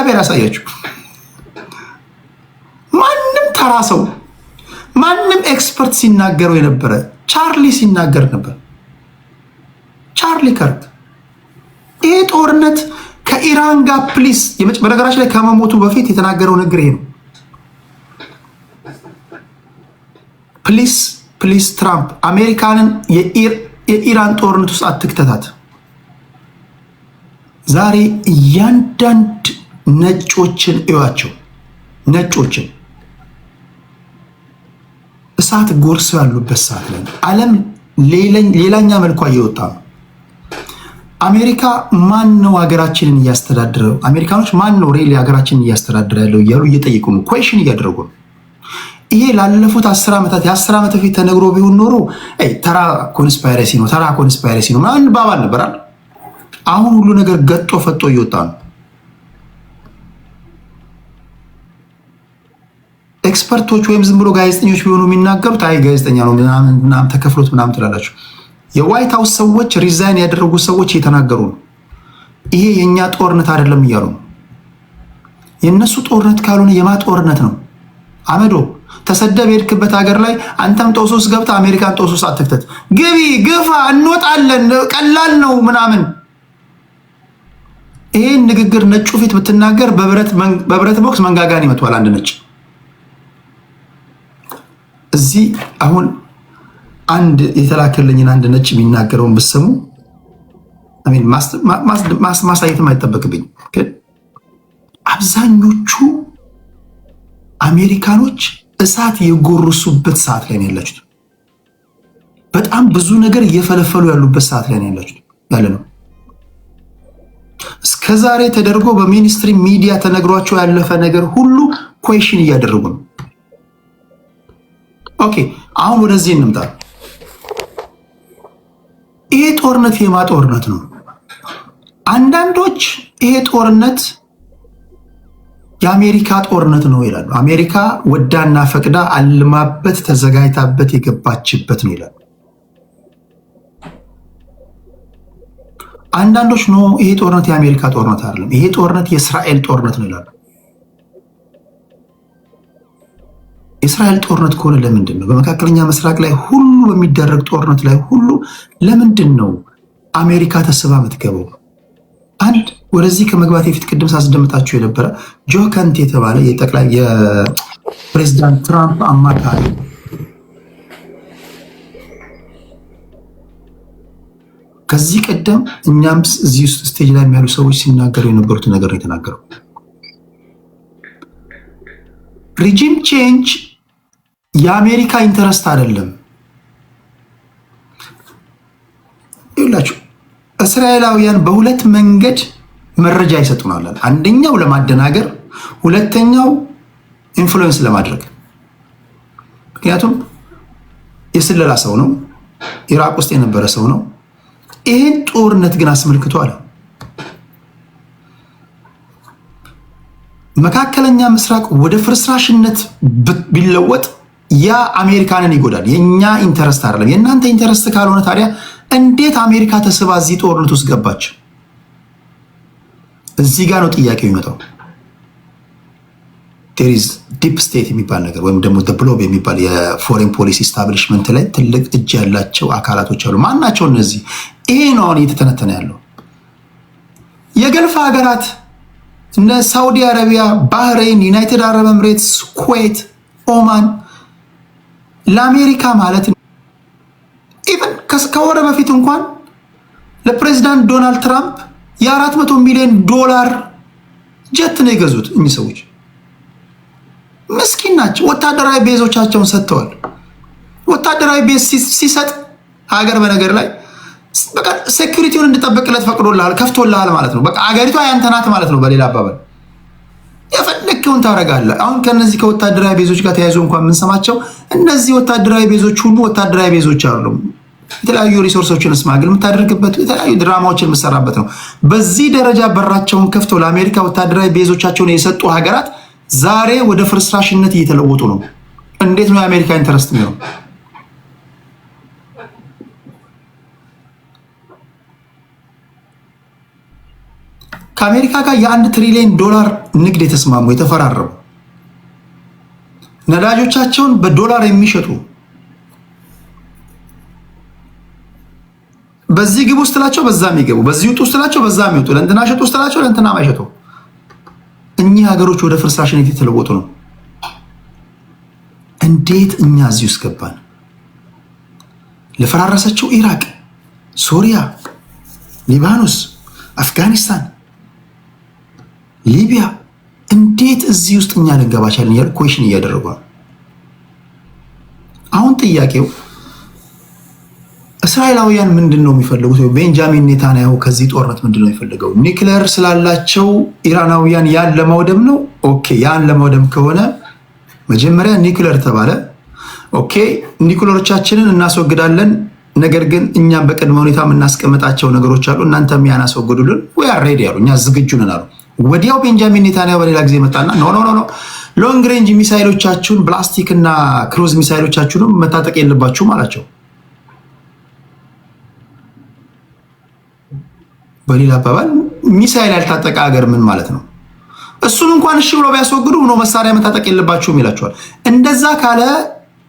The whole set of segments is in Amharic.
እግዚአብሔር ያሳያችሁ። ማንም ተራ ሰው ማንም ኤክስፐርት ሲናገረው የነበረ ቻርሊ ሲናገር ነበር። ቻርሊ ከርክ ይሄ ጦርነት ከኢራን ጋር ፕሊስ፣ በነገራችን ላይ ከመሞቱ በፊት የተናገረው ነገር ይሄ ነው። ፕሊስ ትራምፕ አሜሪካንን የኢራን ጦርነት ውስጥ አትክተታት። ዛሬ እያንዳንድ ነጮችን እዩዋቸው። ነጮችን እሳት ጎርሰው ያሉበት ሰዓት ላይ ዓለም ሌላኛ መልኳ እየወጣ ነው። አሜሪካ ማን ነው ሀገራችንን እያስተዳደረው? አሜሪካኖች ማን ነው ሬሊ ሀገራችንን እያስተዳደረ ያለው እያሉ እየጠየቁ ነው። ኩዌሽን እያደረጉ ነው። ይሄ ላለፉት 10 ዓመታት የ10 ዓመት በፊት ተነግሮ ቢሆን ኖሮ ተራ ኮንስፓይረሲ ነው ምናምን ባባል ነበራል። አሁን ሁሉ ነገር ገጦ ፈጦ እየወጣ ነው። ኤክስፐርቶች ወይም ዝም ብሎ ጋዜጠኞች ቢሆኑ የሚናገሩት አይ ጋዜጠኛ ነው ምናምን ተከፍሎት ምናምን ትላላችሁ። የዋይት ሃውስ ሰዎች ሪዛይን ያደረጉ ሰዎች እየተናገሩ ነው። ይሄ የእኛ ጦርነት አይደለም እያሉ ነው። የእነሱ ጦርነት ካልሆነ የማ ጦርነት ነው? አመዶ ተሰደብ የሄድክበት ሀገር ላይ አንተም ጦሶስ ገብታ አሜሪካን ጦሶስ አትክተት። ግቢ ግፋ እንወጣለን ቀላል ነው ምናምን። ይሄን ንግግር ነጩ ፊት ብትናገር በብረት ቦክስ መንጋጋን ይመቷል አንድ ነጭ። እዚህ አሁን አንድ የተላከልኝን አንድ ነጭ የሚናገረውን ብትሰሙ አሜን ማሳየትም አይጠበቅብኝ። ግን አብዛኞቹ አሜሪካኖች እሳት የጎረሱበት ሰዓት ላይ ነው ያላችሁት። በጣም ብዙ ነገር እየፈለፈሉ ያሉበት ሰዓት ላይ ነው ያላችሁት ያለ ነው። እስከዛሬ ተደርጎ በሚኒስትሪ ሚዲያ ተነግሯቸው ያለፈ ነገር ሁሉ ኩዌሽን እያደረጉ ነው። ኦኬ አሁን ወደዚህ እንምጣ። ይሄ ጦርነት የማ ጦርነት ነው? አንዳንዶች ይሄ ጦርነት የአሜሪካ ጦርነት ነው ይላሉ። አሜሪካ ወዳና ፈቅዳ አልማበት ተዘጋጅታበት የገባችበት ነው ይላሉ። አንዳንዶች ነው ይሄ ጦርነት የአሜሪካ ጦርነት አይደለም፣ ይሄ ጦርነት የእስራኤል ጦርነት ነው ይላሉ። የእስራኤል ጦርነት ከሆነ ለምንድን ነው በመካከለኛ ምስራቅ ላይ ሁሉ በሚደረግ ጦርነት ላይ ሁሉ ለምንድን ነው አሜሪካ ተስባ የምትገባው? አንድ ወደዚህ ከመግባት የፊት ቅድም ሳስደምጣችሁ የነበረ ጆ ከንት የተባለ የፕሬዚዳንት ትራምፕ አማካሪ ከዚህ ቀደም እኛም እዚህ ውስጥ ስቴጅ ላይ የሚያሉ ሰዎች ሲናገሩ የነበሩትን ነገር ነው የተናገረው። ሪጂም ቼንጅ የአሜሪካ ኢንተረስት አይደለም ይላችሁ። እስራኤላውያን በሁለት መንገድ መረጃ ይሰጡናል። አንደኛው ለማደናገር፣ ሁለተኛው ኢንፍሉዌንስ ለማድረግ። ምክንያቱም የስለላ ሰው ነው፣ ኢራቅ ውስጥ የነበረ ሰው ነው። ይህን ጦርነት ግን አስመልክቶ አለ መካከለኛ ምስራቅ ወደ ፍርስራሽነት ቢለወጥ ያ አሜሪካንን ይጎዳል። የኛ ኢንተረስት አይደለም። የእናንተ ኢንተረስት ካልሆነ ታዲያ እንዴት አሜሪካ ተስባ እዚህ ጦርነት ውስጥ ገባች? እዚህ ጋር ነው ጥያቄው የሚመጣው። there is ዲፕ ስቴት የሚባል ነገር ወይም ደግሞ ብሎብ የሚባል የፎሬን ፖሊሲ ስታብሊሽመንት ላይ ትልቅ እጅ ያላቸው አካላቶች አሉ። ማናቸው እነዚህ? ይሄ ነው አሁን እየተተነተነ ያለው። የገልፍ ሀገራት እነ ሳውዲ አረቢያ፣ ባህሬን፣ ዩናይትድ አረብ ኤምሬትስ፣ ኩዌት፣ ኦማን ለአሜሪካ ማለት ኢቨን ከወረ በፊት እንኳን ለፕሬዚዳንት ዶናልድ ትራምፕ የ400 ሚሊዮን ዶላር ጀት ነው የገዙት። እኚህ ሰዎች ምስኪን ናቸው። ወታደራዊ ቤዞቻቸውን ሰጥተዋል። ወታደራዊ ቤዝ ሲሰጥ ሀገር በነገር ላይ በቃ ሴኩሪቲውን እንድጠብቅለት ፈቅዶልሃል፣ ከፍቶልሃል ማለት ነው። በቃ ሀገሪቷ ያንተ ናት ማለት ነው። በሌላ አባባል የፈለግከውን ታደርጋለህ። አሁን ከነዚህ ከወታደራዊ ቤዞች ጋር ተያይዞ እንኳን የምንሰማቸው እነዚህ ወታደራዊ ቤዞች ሁሉ ወታደራዊ ቤዞች አይደሉም። የተለያዩ ሪሶርሶችን ስማግል የምታደርግበት የተለያዩ ድራማዎችን የምሰራበት ነው። በዚህ ደረጃ በራቸውን ከፍተው ለአሜሪካ ወታደራዊ ቤዞቻቸውን የሰጡ ሀገራት ዛሬ ወደ ፍርስራሽነት እየተለወጡ ነው። እንዴት ነው የአሜሪካ ኢንተረስት ነው? ከአሜሪካ ጋር የ1 ትሪሊዮን ዶላር ንግድ የተስማሙ የተፈራረሙ ነዳጆቻቸውን በዶላር የሚሸጡ በዚህ ግቡ ስትላቸው በዛ የሚገቡ በዚህ ውጡ ስትላቸው በዛ የሚወጡ ለእንትና ሸጡ ስትላቸው ለእንትና ማይሸጡ እኚህ ሀገሮች ወደ ፍርስራሽነት የተለወጡ ነው። እንዴት እኛ እዚህ ውስጥ ገባን? ለፈራረሰችው ኢራቅ፣ ሶሪያ፣ ሊባኖስ፣ አፍጋኒስታን፣ ሊቢያ እንዴት እዚህ ውስጥ እኛ ልንገባ ቻልን? ያል ኩዌሽን እያደረጉ ነው። አሁን ጥያቄው እስራኤላውያን ምንድነው የሚፈልጉት? ቤንጃሚን ኔታንያሁ ከዚህ ጦርነት ምንድነው የሚፈልገው? ኒክሌር ስላላቸው ኢራናውያን ያን ለማውደም ነው። ኦኬ፣ ያን ለማውደም ከሆነ መጀመሪያ ኒክሌር ተባለ። ኦኬ፣ ኒክሌሮቻችንን እናስወግዳለን፣ ነገር ግን እኛም በቅድመ ሁኔታ የምናስቀምጣቸው ነገሮች አሉ፣ እናንተም ያን አስወግዱልን። ወይ አሬዲ ያሉ፣ እኛ ዝግጁ ነን አሉ። ወዲያው ቤንጃሚን ኔታንያሁ በሌላ ጊዜ መጣና ኖ ሎንግ ሬንጅ ሚሳይሎቻችሁን ብላስቲክ እና ክሩዝ ሚሳይሎቻችሁንም መታጠቅ የለባችሁም አላቸው። በሌላ አባባል ሚሳይል ያልታጠቀ ሀገር ምን ማለት ነው? እሱን እንኳን እሺ ብሎ ቢያስወግዱ ነው መሳሪያ መታጠቅ የለባችሁም ይላቸዋል። እንደዛ ካለ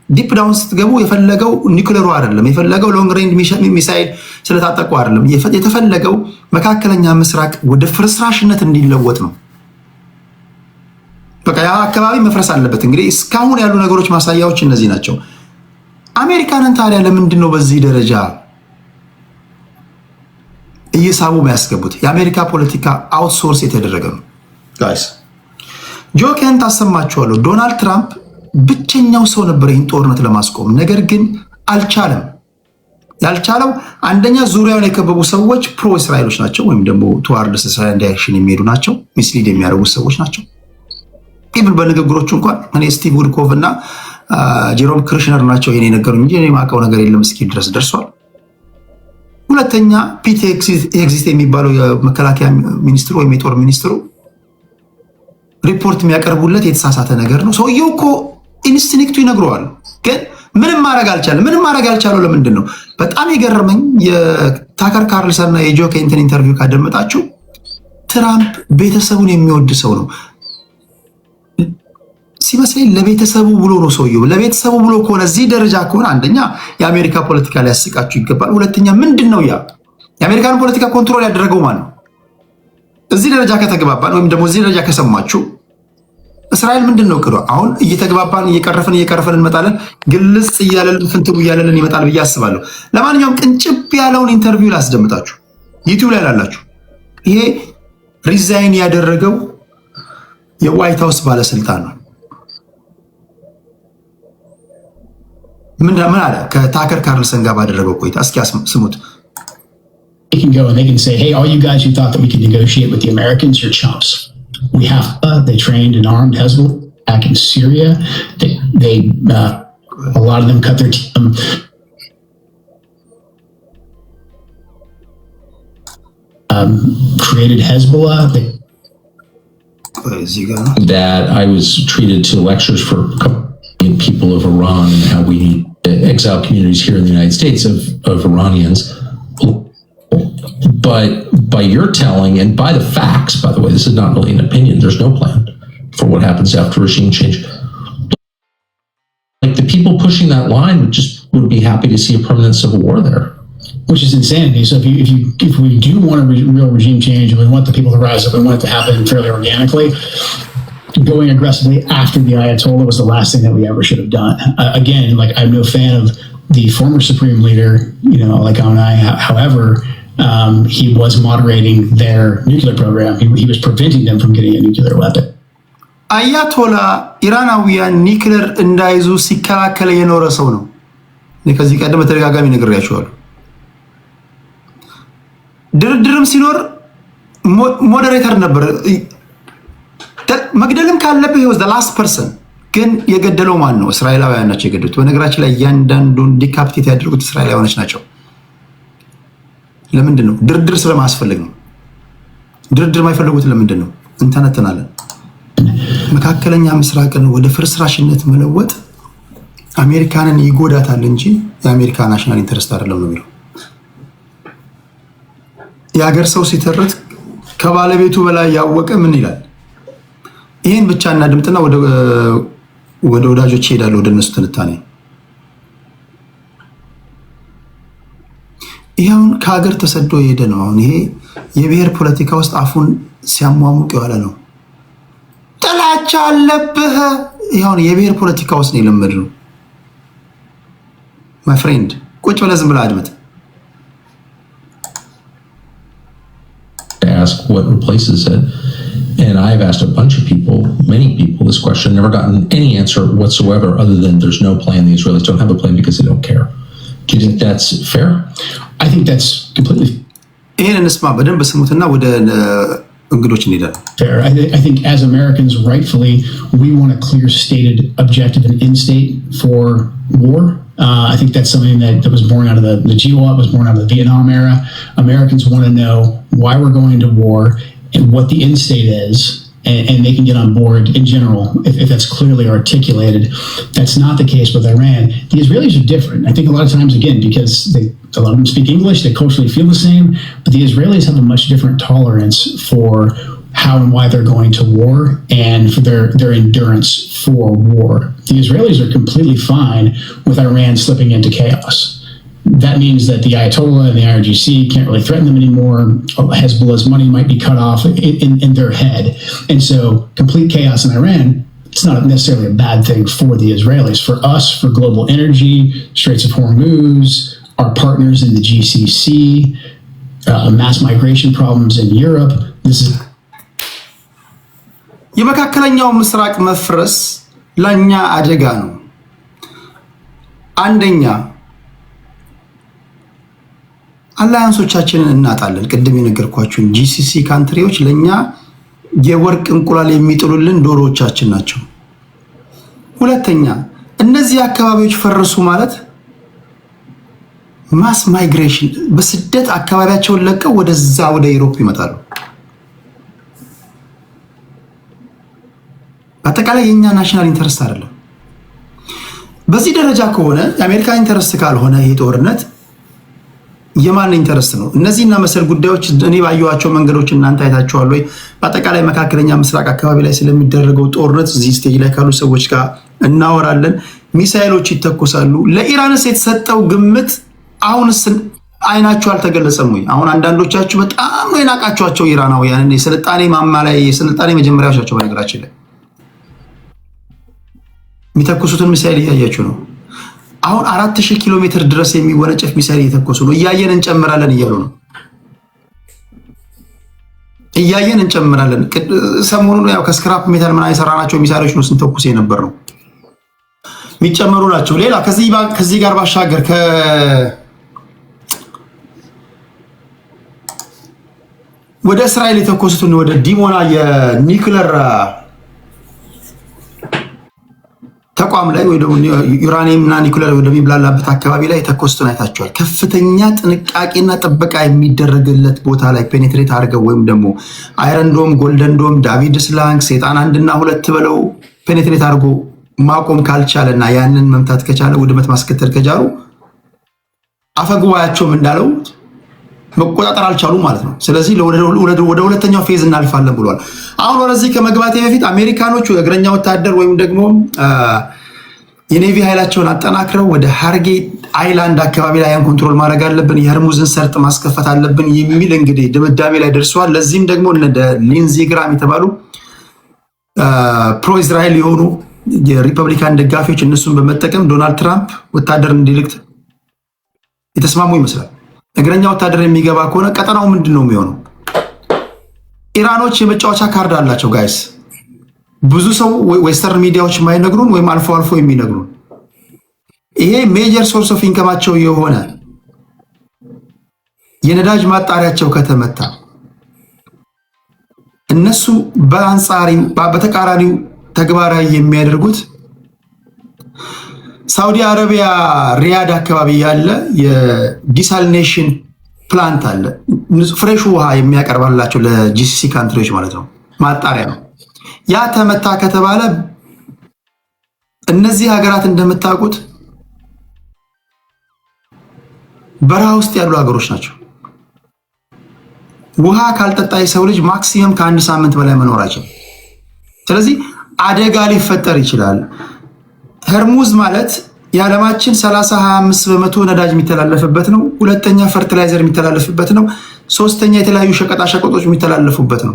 ዲፕ ዳውን ስትገቡ የፈለገው ኒክሌሩ አይደለም፣ የፈለገው ሎንግ ሬንጅ ሚሳይል ስለታጠቁ አይደለም። የተፈለገው መካከለኛ ምስራቅ ወደ ፍርስራሽነት እንዲለወጥ ነው። በቃ ያ አካባቢ መፍረስ አለበት። እንግዲህ እስካሁን ያሉ ነገሮች ማሳያዎች እነዚህ ናቸው። አሜሪካንን ታዲያ ለምንድን ነው በዚህ ደረጃ እየሳቡ የሚያስገቡት? የአሜሪካ ፖለቲካ አውትሶርስ የተደረገ ነው ጋይስ። ጆኬን ታሰማችኋለሁ። ዶናልድ ትራምፕ ብቸኛው ሰው ነበር ይህን ጦርነት ለማስቆም፣ ነገር ግን አልቻለም። ያልቻለው አንደኛ ዙሪያውን የከበቡ ሰዎች ፕሮ እስራኤሎች ናቸው፣ ወይም ደግሞ ቱዋርድስ እስራኤል ዳይሬክሽን የሚሄዱ ናቸው፣ ሚስሊድ የሚያደርጉ ሰዎች ናቸው። ኢቭን በንግግሮቹ እንኳን እኔ ስቲቭ ውድኮቭ እና ጄሮም ክርሽነር ናቸው ይሄን የነገሩኝ እንጂ እኔ የማውቀው ነገር የለም እስኪል ድረስ ደርሷል። ሁለተኛ ፒት ኤግዚስት የሚባለው የመከላከያ ሚኒስትሩ ወይም የጦር ሚኒስትሩ ሪፖርት የሚያቀርቡለት የተሳሳተ ነገር ነው። ሰውየው እኮ ኢንስቲንክቱ ይነግረዋል፣ ግን ምንም ማድረግ አልቻለም። ምንም ማድረግ አልቻለው ለምንድን ነው? በጣም የገረመኝ የታከር ካርልሰን እና የጆ ኬንትን ኢንተርቪው ካደመጣችሁ ትራምፕ ቤተሰቡን የሚወድ ሰው ነው ሲመስለኝ። ለቤተሰቡ ብሎ ነው ሰውየው። ለቤተሰቡ ብሎ ከሆነ እዚህ ደረጃ ከሆነ አንደኛ የአሜሪካ ፖለቲካ ሊያስቃችሁ ይገባል። ሁለተኛ ምንድን ነው የአሜሪካን ፖለቲካ ኮንትሮል ያደረገው ማን ነው? እዚህ ደረጃ ከተግባባን ወይም ደግሞ እዚህ ደረጃ ከሰማችሁ እስራኤል ምንድን ነው እቅዷ? አሁን እየተግባባን እየቀረፍን እንመጣለን። ግልጽ እያለልን ፍንትው እያለልን ይመጣል ብዬ አስባለሁ። ለማንኛውም ቅንጭብ ያለውን ኢንተርቪው ላስደምጣችሁ፣ ዩቲዩብ ላይ ላላችሁ። ይሄ ሪዛይን ያደረገው የዋይት ሃውስ ባለስልጣን ነው። ምን አለ ከታከር ካርልሰን ጋር ባደረገው ቆይታ? እስኪ ስሙት። They can go and they can say, hey, all you guys who thought that we could negotiate with the Americans, you're chumps. We have, they trained and armed Hezbollah back in Syria. They a lot of them cut their team. Created Hezbollah. That I was treated to lectures for people of Iran and how we need exile communities here in the United States of Iranians. But by your telling and by the facts, by the way, this is not really an opinion. There's no plan for what happens after regime change. Like the people pushing that line would be happy to see a permanent civil war there, which is insanity. So if we do want a real regime change and we want the people to rise up and want it to happen fairly organically, going aggressively after the Ayatollah was the last thing that we ever should have done. Again, like I'm no fan of the former supreme leader, like Khamenei. However, he was moderating their nuclear program. He was preventing them from getting a nuclear weapon. አያቶላ ኢራናውያን ኒክሌር እንዳይዙ ሲከላከል የኖረ ሰው ነው። ከዚህ ቀደም በተደጋጋሚ ነግሬያቸዋለሁ። ድርድርም ሲኖር ሞዴሬተር ነበር። መግደልም ካለብህ was the last person ግን የገደለው ማን ነው? እስራኤላውያን ናቸው የገደሉት። በነገራችን ላይ እያንዳንዱን ዲካፕቲት ያደረጉት እስራኤላውያኖች ናቸው። ለምንድን ነው? ድርድር ስለማያስፈልግ ነው። ድርድር የማይፈልጉት ለምንድን ነው? እንተነተናለን። መካከለኛ ምስራቅን ወደ ፍርስራሽነት መለወጥ አሜሪካንን ይጎዳታል እንጂ የአሜሪካ ናሽናል ኢንተረስት አይደለም ነው የሚለው። የሀገር ሰው ሲተርት ከባለቤቱ በላይ ያወቀ ምን ይላል? ይህን ብቻ እናድምጥና ወደ ወዳጆች ይሄዳል፣ ወደ እነሱ ትንታኔ። ይሄውን ከሀገር ተሰዶ የሄደ ነው። አሁን ይሄ የብሔር ፖለቲካ ውስጥ አፉን ሲያሟሙቅ የዋለ ነው። ጥላቻ አለብህ። ይሄውን የብሔር ፖለቲካ ውስጥ ነው የለመድነው። ማይ ፍሬንድ ቁጭ ብለህ ዝም ብለህ አድምጥ። Ask what replaces it. And I've asked a bunch of people, many people, this question, never gotten any answer whatsoever other than there's no plan. The Israelis don't have a plan because they don't care. Do you think that's fair? I think that's completely ይሄን እንስማ በደንብ ስሙትና ወደ እንግዶች እንሄዳለን። fair. I think as Americans, rightfully, we want a clear stated objective and end state for war. I think that's something that was born out of the GWOT, was born out of the Vietnam era. Americans want to know why we're going to war and what the end state is, and they can get on board in general if that's clearly articulated. That's not the case with Iran. The Israelis are different. I think a lot of times, again, because a lot of them speak English, they culturally feel the same, but the Israelis have a much different tolerance for how and why they're going to war and for their endurance for war. The Israelis are completely fine with Iran slipping into chaos. That means that the Ayatollah and the IRGC can't really threaten them anymore. Hezbollah's money might be cut off in their head. And so complete chaos in Iran, it's not necessarily a bad thing for the Israelis. For us, for global energy, Straits of Hormuz, our partners in the GCC, mass migration problems in Europe, this is የመካከለኛው ምስራቅ መፍረስ ለኛ አደጋ ነው። አንደኛ አላያንሶቻችንን እናጣለን። ቅድም የነገርኳችሁን ጂሲሲ ካንትሪዎች ለኛ የወርቅ እንቁላል የሚጥሉልን ዶሮዎቻችን ናቸው። ሁለተኛ እነዚህ አካባቢዎች ፈረሱ ማለት ማስ ማይግሬሽን በስደት አካባቢያቸውን ለቀው ወደዛ ወደ ዩሮፕ ይመጣሉ። አጠቃላይ የኛ ናሽናል ኢንተረስት አይደለም። በዚህ ደረጃ ከሆነ የአሜሪካ ኢንተረስት ካልሆነ ይሄ ጦርነት የማን ኢንተረስት ነው? እነዚህና መሰል ጉዳዮች እኔ ባየኋቸው መንገዶች እናንተ አይታችኋል ወይ? በአጠቃላይ መካከለኛ ምስራቅ አካባቢ ላይ ስለሚደረገው ጦርነት እዚህ ስቴጅ ላይ ካሉ ሰዎች ጋር እናወራለን። ሚሳኤሎች ይተኮሳሉ። ለኢራንስ የተሰጠው ግምት አሁንስ አይናችሁ አልተገለጸም ወይ? አሁን አንዳንዶቻችሁ በጣም ነው የናቃችኋቸው ኢራናውያንን። የስልጣኔ ማማ ላይ የስልጣኔ መጀመሪያዎች ናቸው በነገራችን ላይ የሚተኩሱትን ሚሳኤል እያያችሁ ነው። አሁን 4000 ኪሎ ሜትር ድረስ የሚወነጨፍ ሚሳኤል እየተኮሱ ነው። እያየን እንጨምራለን እያሉ ነው። እያየን እንጨምራለን። ሰሞኑን ያው ከስክራፕ ሜታል ምናምን የሰራናቸው ሚሳኤሎች ነው ስንተኩስ የነበር ነው የሚጨመሩ ናቸው። ሌላ ከዚህ ጋር ባሻገር ወደ እስራኤል የተኮሱትን ወደ ዲሞና የኒውክለር ተቋም ላይ ወይ ደግሞ ዩራኒየም እና ኒውክሌር ወደሚብላላበት አካባቢ ላይ የተኮሱትን አይታችኋል። ከፍተኛ ጥንቃቄና ጥበቃ የሚደረግለት ቦታ ላይ ፔኔትሬት አድርገው ወይም ደግሞ አይረን ዶም፣ ጎልደን ዶም፣ ዳቪድ ስላንግ፣ ሴጣን 1 እና 2 ብለው ፔኔትሬት አድርጎ ማቆም ካልቻለና ያንን መምታት ከቻለ ውድመት ማስከተል ከቻሉ አፈጉባኤያቸውም እንዳለው መቆጣጠር አልቻሉ ማለት ነው። ስለዚህ ወደ ሁለተኛው ፌዝ እናልፋለን ብሏል። አሁን ወደዚህ ከመግባቴ በፊት አሜሪካኖቹ የእግረኛ ወታደር ወይም ደግሞ የኔቪ ኃይላቸውን አጠናክረው ወደ ሃርጌ አይላንድ አካባቢ ላይ ያን ኮንትሮል ማድረግ አለብን፣ የህርሙዝን ሰርጥ ማስከፈት አለብን የሚል እንግዲህ ድምዳሜ ላይ ደርሰዋል። ለዚህም ደግሞ ሊንዚ ግራም የተባሉ ፕሮ እስራኤል የሆኑ የሪፐብሊካን ደጋፊዎች እነሱን በመጠቀም ዶናልድ ትራምፕ ወታደር እንዲልክ የተስማሙ ይመስላል። እግረኛ ወታደር የሚገባ ከሆነ ቀጠናው ምንድነው የሚሆነው? ኢራኖች የመጫወቻ ካርድ አላቸው ጋይስ። ብዙ ሰው ዌስተርን ሚዲያዎች የማይነግሩን ወይም አልፎ አልፎ የሚነግሩን ይሄ ሜጀር ሶርስ ኦፍ ኢንከማቸው የሆነ የነዳጅ ማጣሪያቸው ከተመታ እነሱ በተቃራኒው ተግባራዊ የሚያደርጉት ሳውዲ አረቢያ ሪያድ አካባቢ ያለ የዲሳሊኔሽን ፕላንት አለ። ፍሬሽ ውሃ የሚያቀርባላቸው ለጂሲሲ ካንትሪዎች ማለት ነው፣ ማጣሪያ ነው። ያ ተመታ ከተባለ እነዚህ ሀገራት እንደምታውቁት በረሃ ውስጥ ያሉ ሀገሮች ናቸው። ውሃ ካልጠጣ የሰው ልጅ ማክሲመም ከአንድ ሳምንት በላይ መኖር አይችልም። ስለዚህ አደጋ ሊፈጠር ይችላል። ሆርሙዝ ማለት የዓለማችን 30-25% ነዳጅ የሚተላለፍበት ነው። ሁለተኛ ፈርቲላይዘር የሚተላለፍበት ነው። ሶስተኛ የተለያዩ ሸቀጣሸቀጦች የሚተላለፉበት ነው።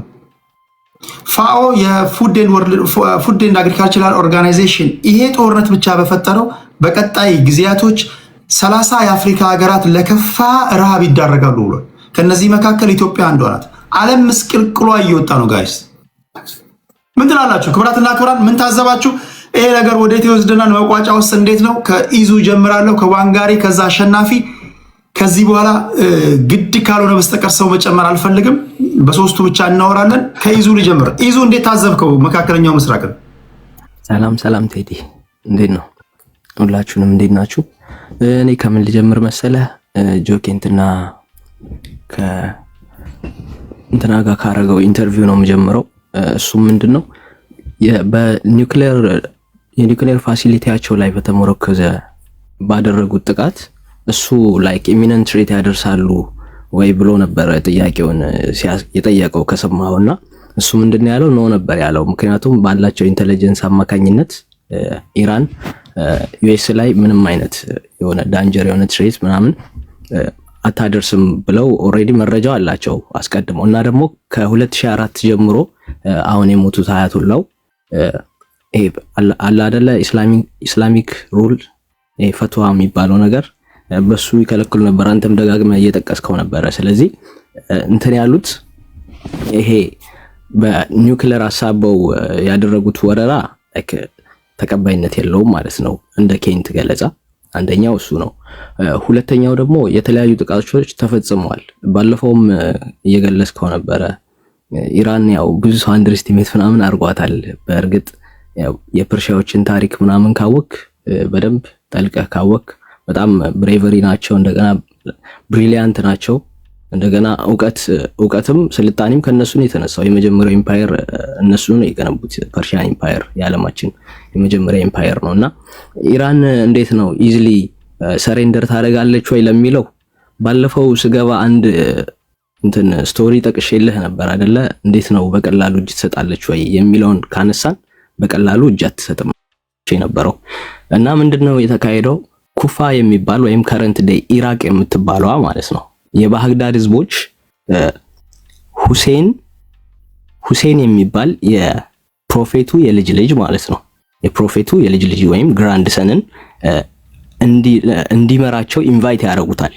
ፋኦ የፉድ ኤንድ አግሪካልቸራል ኦርጋናይዜሽን ይሄ ጦርነት ብቻ በፈጠረው በቀጣይ ጊዜያቶች 30 የአፍሪካ ሀገራት ለከፋ ረሃብ ይዳረጋሉ ብሏል። ከነዚህ መካከል ኢትዮጵያ አንዷ ናት። ዓለም ምስቅልቅሏ እየወጣ ነው። ጋይስ ምን ትላላችሁ? ክብራትና ክብራን ምን ታዘባችሁ? ይሄ ነገር ወዴት ይወስደናል? መቋጫ ውስጥ እንዴት ነው? ከኢዙ ጀምራለሁ፣ ከዋንጋሪ ከዛ አሸናፊ። ከዚህ በኋላ ግድ ካልሆነ በስተቀር ሰው መጨመር አልፈልግም። በሶስቱ ብቻ እናወራለን። ከኢዙ ልጀምር። ኢዙ እንዴት ታዘብከው መካከለኛው ምስራቅ? ሰላም ቴዲ እንዴት ነው? ሁላችሁንም እንዴት ናችሁ? እኔ ከምን ልጀምር መሰለ? ጆኬንትና ከእንትና ጋር ካረገው ኢንተርቪው ነው የምጀምረው። እሱም ምንድነው የኒውክሌር ፋሲሊቲያቸው ላይ በተመረኮዘ ባደረጉት ጥቃት እሱ ላይክ ኢሚነንት ሬት ያደርሳሉ ወይ ብሎ ነበር ጥያቄውን የጠየቀው ከሰማውና እሱ ምንድነው ያለው? ነው ነበር ያለው። ምክንያቱም ባላቸው ኢንተለጀንስ አማካኝነት ኢራን ዩኤስ ላይ ምንም አይነት የሆነ ዳንጀር የሆነ ትሬት ምናምን አታደርስም ብለው ኦሬዲ መረጃው አላቸው አስቀድሞ። እና ደግሞ ከ2004 ጀምሮ አሁን የሞቱት አያቱላው አላ አይደለ ኢስላሚክ ሩል ፈትዋ የሚባለው ነገር በሱ ይከለክሉ ነበር። አንተም ደጋግመህ እየጠቀስከው ነበረ። ስለዚህ እንትን ያሉት ይሄ በኒውክሌር አሳበው ያደረጉት ወረራ ተቀባይነት የለውም ማለት ነው እንደ ኬንት ገለጻ። አንደኛው እሱ ነው። ሁለተኛው ደግሞ የተለያዩ ጥቃቶች ተፈጽመዋል። ባለፈውም እየገለጽከው ነበረ። ኢራን ያው ብዙ ሰው አንደርስቲሜት ምናምን አድርጓታል። በእርግጥ ያው የፐርሺያዎችን ታሪክ ምናምን ካወክ በደንብ ጠልቀህ ካወክ በጣም ብሬቨሪ ናቸው። እንደገና ብሪሊያንት ናቸው። እንደገና እውቀትም ስልጣኔም ከነሱ ነው የተነሳው። የመጀመሪያው ኢምፓየር እነሱ ነው የገነቡት። ፐርሺያን ኢምፓየር የዓለማችን የመጀመሪያ ኢምፓየር ነውና ኢራን እንዴት ነው ኢዚሊ ሰሬንደር ታደርጋለች ወይ ለሚለው ባለፈው ስገባ አንድ እንትን ስቶሪ ጠቅሼልህ ነበር አይደለ? እንዴት ነው በቀላሉ እጅ ትሰጣለች ወይ የሚለውን ካነሳን በቀላሉ እጅ አትሰጥም የነበረው እና ምንድነው የተካሄደው? ኩፋ የሚባል ወይም ከረንት ዴይ ኢራቅ የምትባለዋ ማለት ነው የባግዳድ ህዝቦች ሁሴን የሚባል የፕሮፌቱ የልጅ ልጅ ማለት ነው የፕሮፌቱ የልጅ ልጅ ወይም ግራንድ ሰንን እንዲመራቸው ኢንቫይት ያደርጉታል።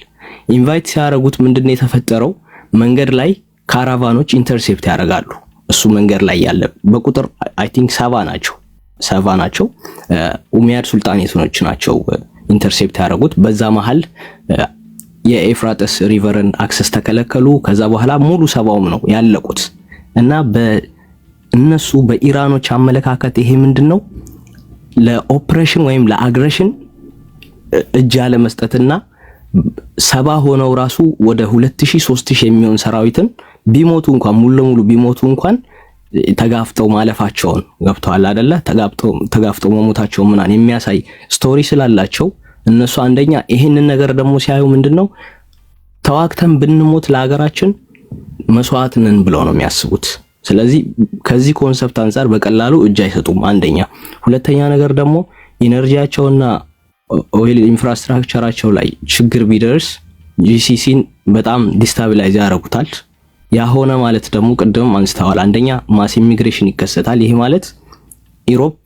ኢንቫይት ሲያደርጉት ምንድነው የተፈጠረው? መንገድ ላይ ካራቫኖች ኢንተርሴፕት ያደርጋሉ። እሱ መንገድ ላይ ያለ በቁጥር አይ ቲንክ 70 ናቸው። ኡሚያድ ሱልጣኔቶች ናቸው ኢንተርሴፕት ያደርጉት። በዛ መሃል የኤፍራጥስ ሪቨርን አክሰስ ተከለከሉ። ከዛ በኋላ ሙሉ 70ም ነው ያለቁት። እና በእነሱ በኢራኖች አመለካከት ይሄ ምንድነው ለኦፕሬሽን ወይም ለአግሬሽን እጅ ያለ መስጠትና 70 ሆነው ራሱ ወደ 2000-3000 የሚሆን ሰራዊትን ቢሞቱ እንኳን ሙሉ ለሙሉ ቢሞቱ እንኳን ተጋፍጠው ማለፋቸውን ገብተዋል አይደለ? ተጋፍጠው መሞታቸው ምናን የሚያሳይ ስቶሪ ስላላቸው እነሱ አንደኛ ይሄንን ነገር ደግሞ ሲያዩ ምንድነው ተዋክተን ብንሞት ለሀገራችን መስዋዕት ነን ብለው ነው የሚያስቡት። ስለዚህ ከዚህ ኮንሰፕት አንፃር በቀላሉ እጅ አይሰጡም አንደኛ። ሁለተኛ ነገር ደግሞ ኢነርጂያቸውና ኦይል ኢንፍራስትራክቸራቸው ላይ ችግር ቢደርስ ጂሲሲን በጣም ዲስታቢላይዝ ያደርጉታል። ያ ሆነ ማለት ደግሞ ቅድም አንስተዋል፣ አንደኛ ማስ ኢሚግሬሽን ይከሰታል። ይሄ ማለት ኢሮፕ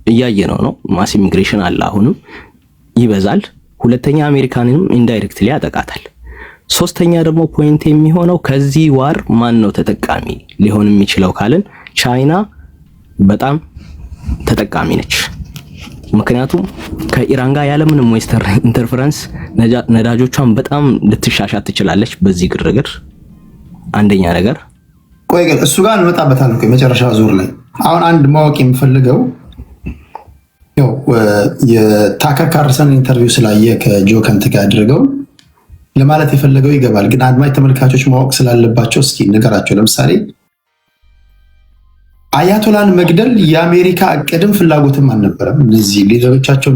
እያየነው ነው፣ ማስ ኢሚግሬሽን አለ አሁንም ይበዛል። ሁለተኛ አሜሪካንም ኢንዳይሬክትሊ ያጠቃታል። ሶስተኛ ደግሞ ፖይንት የሚሆነው ከዚህ ዋር ማን ነው ተጠቃሚ ሊሆን የሚችለው ካልን ቻይና በጣም ተጠቃሚ ነች። ምክንያቱም ከኢራን ጋር ያለምንም ዌስተርን ኢንተርፈረንስ ነዳጆቿን በጣም ልትሻሻት ትችላለች በዚህ ግርግር። አንደኛ ነገር ቆይ ግን እሱ ጋር እንመጣበታለን እኮ የመጨረሻ ዙር ላይ። አሁን አንድ ማወቅ የምፈልገው ያው የታከር ካርሰን ኢንተርቪው ስላየ ከጆ ከንት ጋር አድርገው ለማለት የፈለገው ይገባል። ግን አድማጭ ተመልካቾች ማወቅ ስላለባቸው እስኪ ንገራቸው። ለምሳሌ አያቶላን መግደል የአሜሪካ እቅድም ፍላጎትም አልነበረም። እነዚህ ሊደሮቻቸው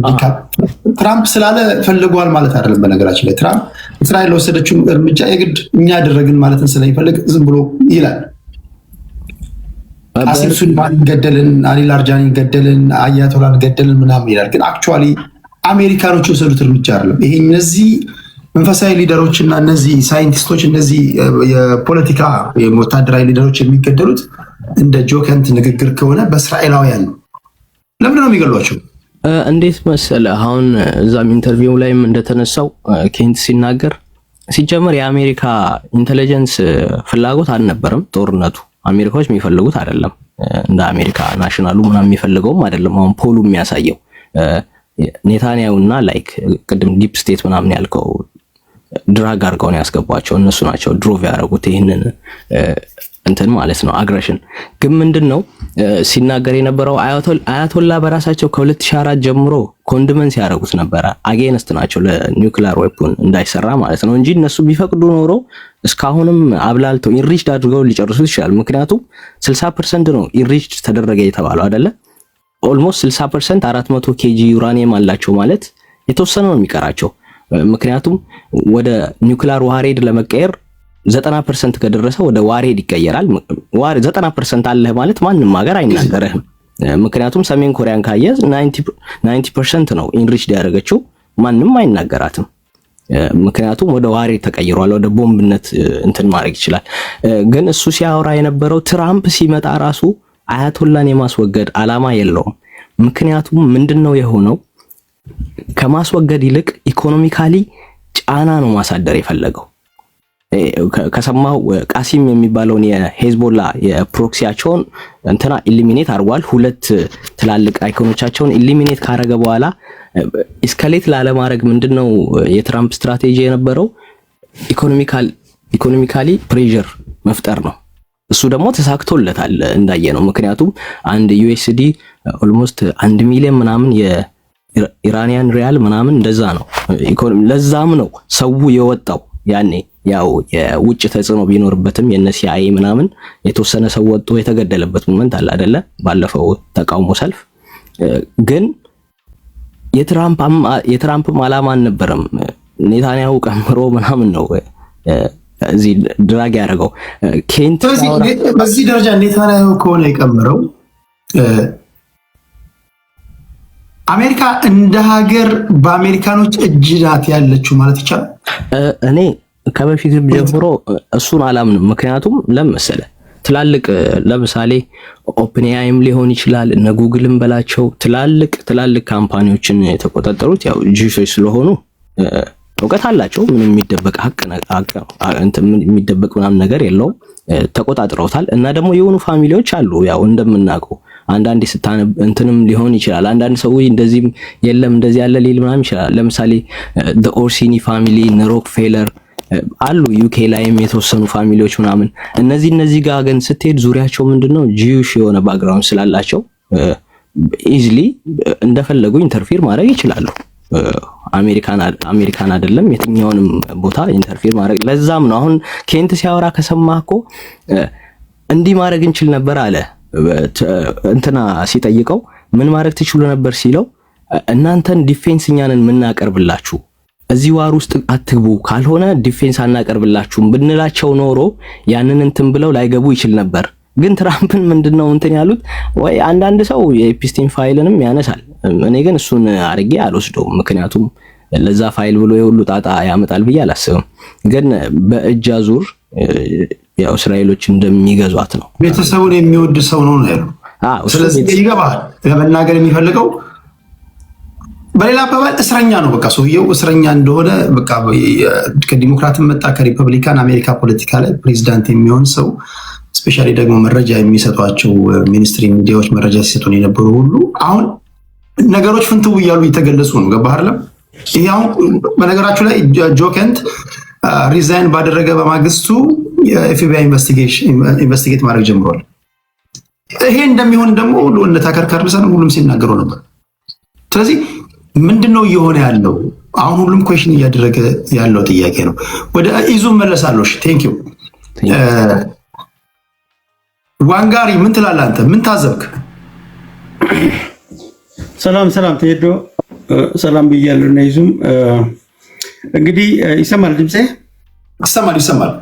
ትራምፕ ስላለ ፈልገዋል ማለት አይደለም። በነገራችን ላይ ትራምፕ እስራኤል ለወሰደችው እርምጃ የግድ እኛ ያደረግን ማለትን ስለሚፈልግ ዝም ብሎ ይላል። ቃሲም ሱሌማኒ ገደልን፣ አሊ ላርጃኒ ገደልን፣ አያቶላን ገደልን ምናምን ይላል። ግን አክቹዋሊ አሜሪካኖች የወሰዱት እርምጃ አይደለም። ይሄ እነዚህ መንፈሳዊ ሊደሮች እና እነዚህ ሳይንቲስቶች እነዚህ የፖለቲካ ወታደራዊ ሊደሮች የሚገደሉት እንደ ጆከንት ንግግር ከሆነ በእስራኤላውያን ነው። ለምንድን ነው የሚገሏቸው? እንዴት መሰለ አሁን እዛም ኢንተርቪው ላይም እንደተነሳው ኬንት ሲናገር ሲጀመር የአሜሪካ ኢንተለጀንስ ፍላጎት አልነበረም ጦርነቱ። አሜሪካዎች የሚፈልጉት አይደለም፣ እንደ አሜሪካ ናሽናሉ ምናምን የሚፈልገውም አይደለም። አሁን ፖሉ የሚያሳየው ኔታንያሁና ላይክ ቅድም ዲፕ ስቴት ምናምን ያልከው ድራግ አድርገው ነው ያስገቧቸው። እነሱ ናቸው ድሮቭ ያደረጉት ይህንን እንትን ማለት ነው አግሬሽን። ግን ምንድነው ሲናገር የነበረው አያቶላ በራሳቸው ከ2004 ጀምሮ ኮንድመንስ ያደረጉት ነበረ። አጌንስት ናቸው ለኒውክሊየር ዌፖን እንዳይሰራ ማለት ነው እንጂ እነሱ ቢፈቅዱ ኖሮ እስካሁንም አብላልተው ኢንሪችድ አድርገው ሊጨርሱት ይችላል። ምክንያቱም 60% ነው ኢንሪችድ ተደረገ የተባለው አይደለ? ኦልሞስት 60% 400 ኬጂ ዩራኒየም አላቸው ማለት የተወሰነ ነው የሚቀራቸው። ምክንያቱም ወደ ኒውክሊየር ዋሬድ ለመቀየር 90% ከደረሰ ወደ ዋሬድ ይቀየራል። 90% አለ ማለት ማንም ሀገር አይናገርህም። ምክንያቱም ሰሜን ኮሪያን ካየ 90% ነው ኢንሪችድ ያደረገችው፣ ማንም አይናገራትም። ምክንያቱም ወደ ዋሬድ ተቀይሯል፣ ወደ ቦምብነት እንትን ማድረግ ይችላል። ግን እሱ ሲያወራ የነበረው ትራምፕ ሲመጣ ራሱ አያቶላን የማስወገድ አላማ የለውም። ምክንያቱም ምንድነው የሆነው ከማስወገድ ይልቅ ኢኮኖሚካሊ ጫና ነው ማሳደር የፈለገው። ከሰማው ቃሲም የሚባለውን የሄዝቦላ የፕሮክሲያቸውን እንትና ኢሊሚኔት አድርጓል። 2 ትላልቅ አይኮኖቻቸውን ኢሊሚኔት ካረገ በኋላ ኢስካሌት ላለማድረግ ምንድነው የትራምፕ ስትራቴጂ የነበረው ኢኮኖሚካሊ ፕሬሸር መፍጠር ነው። እሱ ደግሞ ተሳክቶለታል እንዳየ ነው። ምክንያቱም አንድ ዩኤስዲ ኦልሞስት 1 ሚሊዮን ምናምን የኢራኒያን ሪያል ምናምን እንደዛ ነው። ለዛም ነው ሰው የወጣው ያኔ ያው የውጭ ተጽዕኖ ቢኖርበትም የነሲአይ ምናምን የተወሰነ ሰው ወጥቶ የተገደለበት ሞመንት አለ አይደለ? ባለፈው ተቃውሞ ሰልፍ። ግን የትራምፕም አላማ አልነበረም። ኔታንያሁ ቀምሮ ምናምን ነው እዚህ ድራግ ያደረገው። ኬንት በዚህ ደረጃ ኔታንያሁ ከሆነ የቀምረው አሜሪካ እንደ ሀገር በአሜሪካኖች እጅ ናት ያለችው ማለት ይቻላል። እኔ ከበፊት ጀምሮ እሱን አላምንም። ምክንያቱም ለምሳሌ ትላልቅ ለምሳሌ ኦፕንኤአይም ሊሆን ይችላል እነ ጉግልም በላቸው ትላልቅ ካምፓኒዎችን የተቆጣጠሩት ያው ጂሶች ስለሆኑ እውቀት አላቸው። ምንም የሚደበቅ የሚደበቅ ምናምን ነገር የለውም። ተቆጣጥረውታል። እና ደግሞ የሆኑ ፋሚሊዎች አሉ ያው እንደምናውቀው አንዳንዴ ስታነብ እንትንም ሊሆን ይችላል። አንዳንድ ሰው እንደዚህም የለም እንደዚህ ያለ ሊል ምናምን ይችላል። ለምሳሌ ኦርሲኒ ፋሚሊ ሮክፌለር አሉ ዩኬ ላይም የተወሰኑ ፋሚሊዎች ምናምን። እነዚህ ጋር ግን ስትሄድ ዙሪያቸው ምንድነው ጂውሽ የሆነ ባክግራውንድ ስላላቸው ኢዝሊ እንደፈለጉ ኢንተርፊር ማድረግ ይችላሉ። አሜሪካን አይደለም የትኛውንም ቦታ ኢንተርፊር ማድረግ። ለዛም ነው አሁን ኬንት ሲያወራ ከሰማህኮ እንዲህ ማድረግ እንችል ነበር አለ። እንትና ሲጠይቀው ምን ማድረግ ትችሉ ነበር ሲለው እናንተን ዲፌንስ እኛንን ምናቀርብላችሁ እዚህ ዋር ውስጥ አትግቡ ካልሆነ ዲፌንስ አናቀርብላችሁም ብንላቸው ኖሮ ያንን እንትን ብለው ላይገቡ ይችል ነበር። ግን ትራምፕን ምንድነው እንትን ያሉት ወይ አንዳንድ ሰው የኤፕስቲን ፋይልንም ያነሳል። እኔ ግን እሱን አርጌ አልወስደውም። ምክንያቱም ለዛ ፋይል ብሎ የሁሉ ጣጣ ያመጣል ብዬ አላስብም። ግን በእጅ አዙር ያው እስራኤሎች እንደሚገዟት ነው። ቤተሰቡን የሚወድ ሰው ነው ያለው። ስለዚህ ይገባል ለመናገር የሚፈልገው በሌላ አባባል እስረኛ ነው። በቃ ሰውየው እስረኛ እንደሆነ በቃ ከዲሞክራትም መጣ ከሪፐብሊካን አሜሪካ ፖለቲካ ላይ ፕሬዚዳንት የሚሆን ሰው ስፔሻሊ ደግሞ መረጃ የሚሰጧቸው ሚኒስትሪ ሚዲያዎች መረጃ ሲሰጡን የነበሩ ሁሉ አሁን ነገሮች ፍንትው እያሉ እየተገለጹ ነው። ገባህ አይደለም? ይሄ አሁን በነገራችሁ ላይ ጆከንት ሪዛይን ባደረገ በማግስቱ የኤፍቢአይ ኢንቨስቲጌት ማድረግ ጀምሯል። ይሄ እንደሚሆን ደግሞ እነ ታከር ካርልሰን ሁሉም ሲናገሩ ነበር። ስለዚህ ምንድነው እየሆነ ያለው? አሁን ሁሉም ኩዌሽን እያደረገ ያለው ጥያቄ ነው። ወደ ኢዙ መለሳለሁ። ቴንክ ዩ ዋንጋሪ ምን ትላለህ አንተ? ምን ታዘብክ? ሰላም ቴዶ ሰላም ብያለሁ። ነይዙም እንግዲህ ይሰማል ድምጼ? ይሰማል።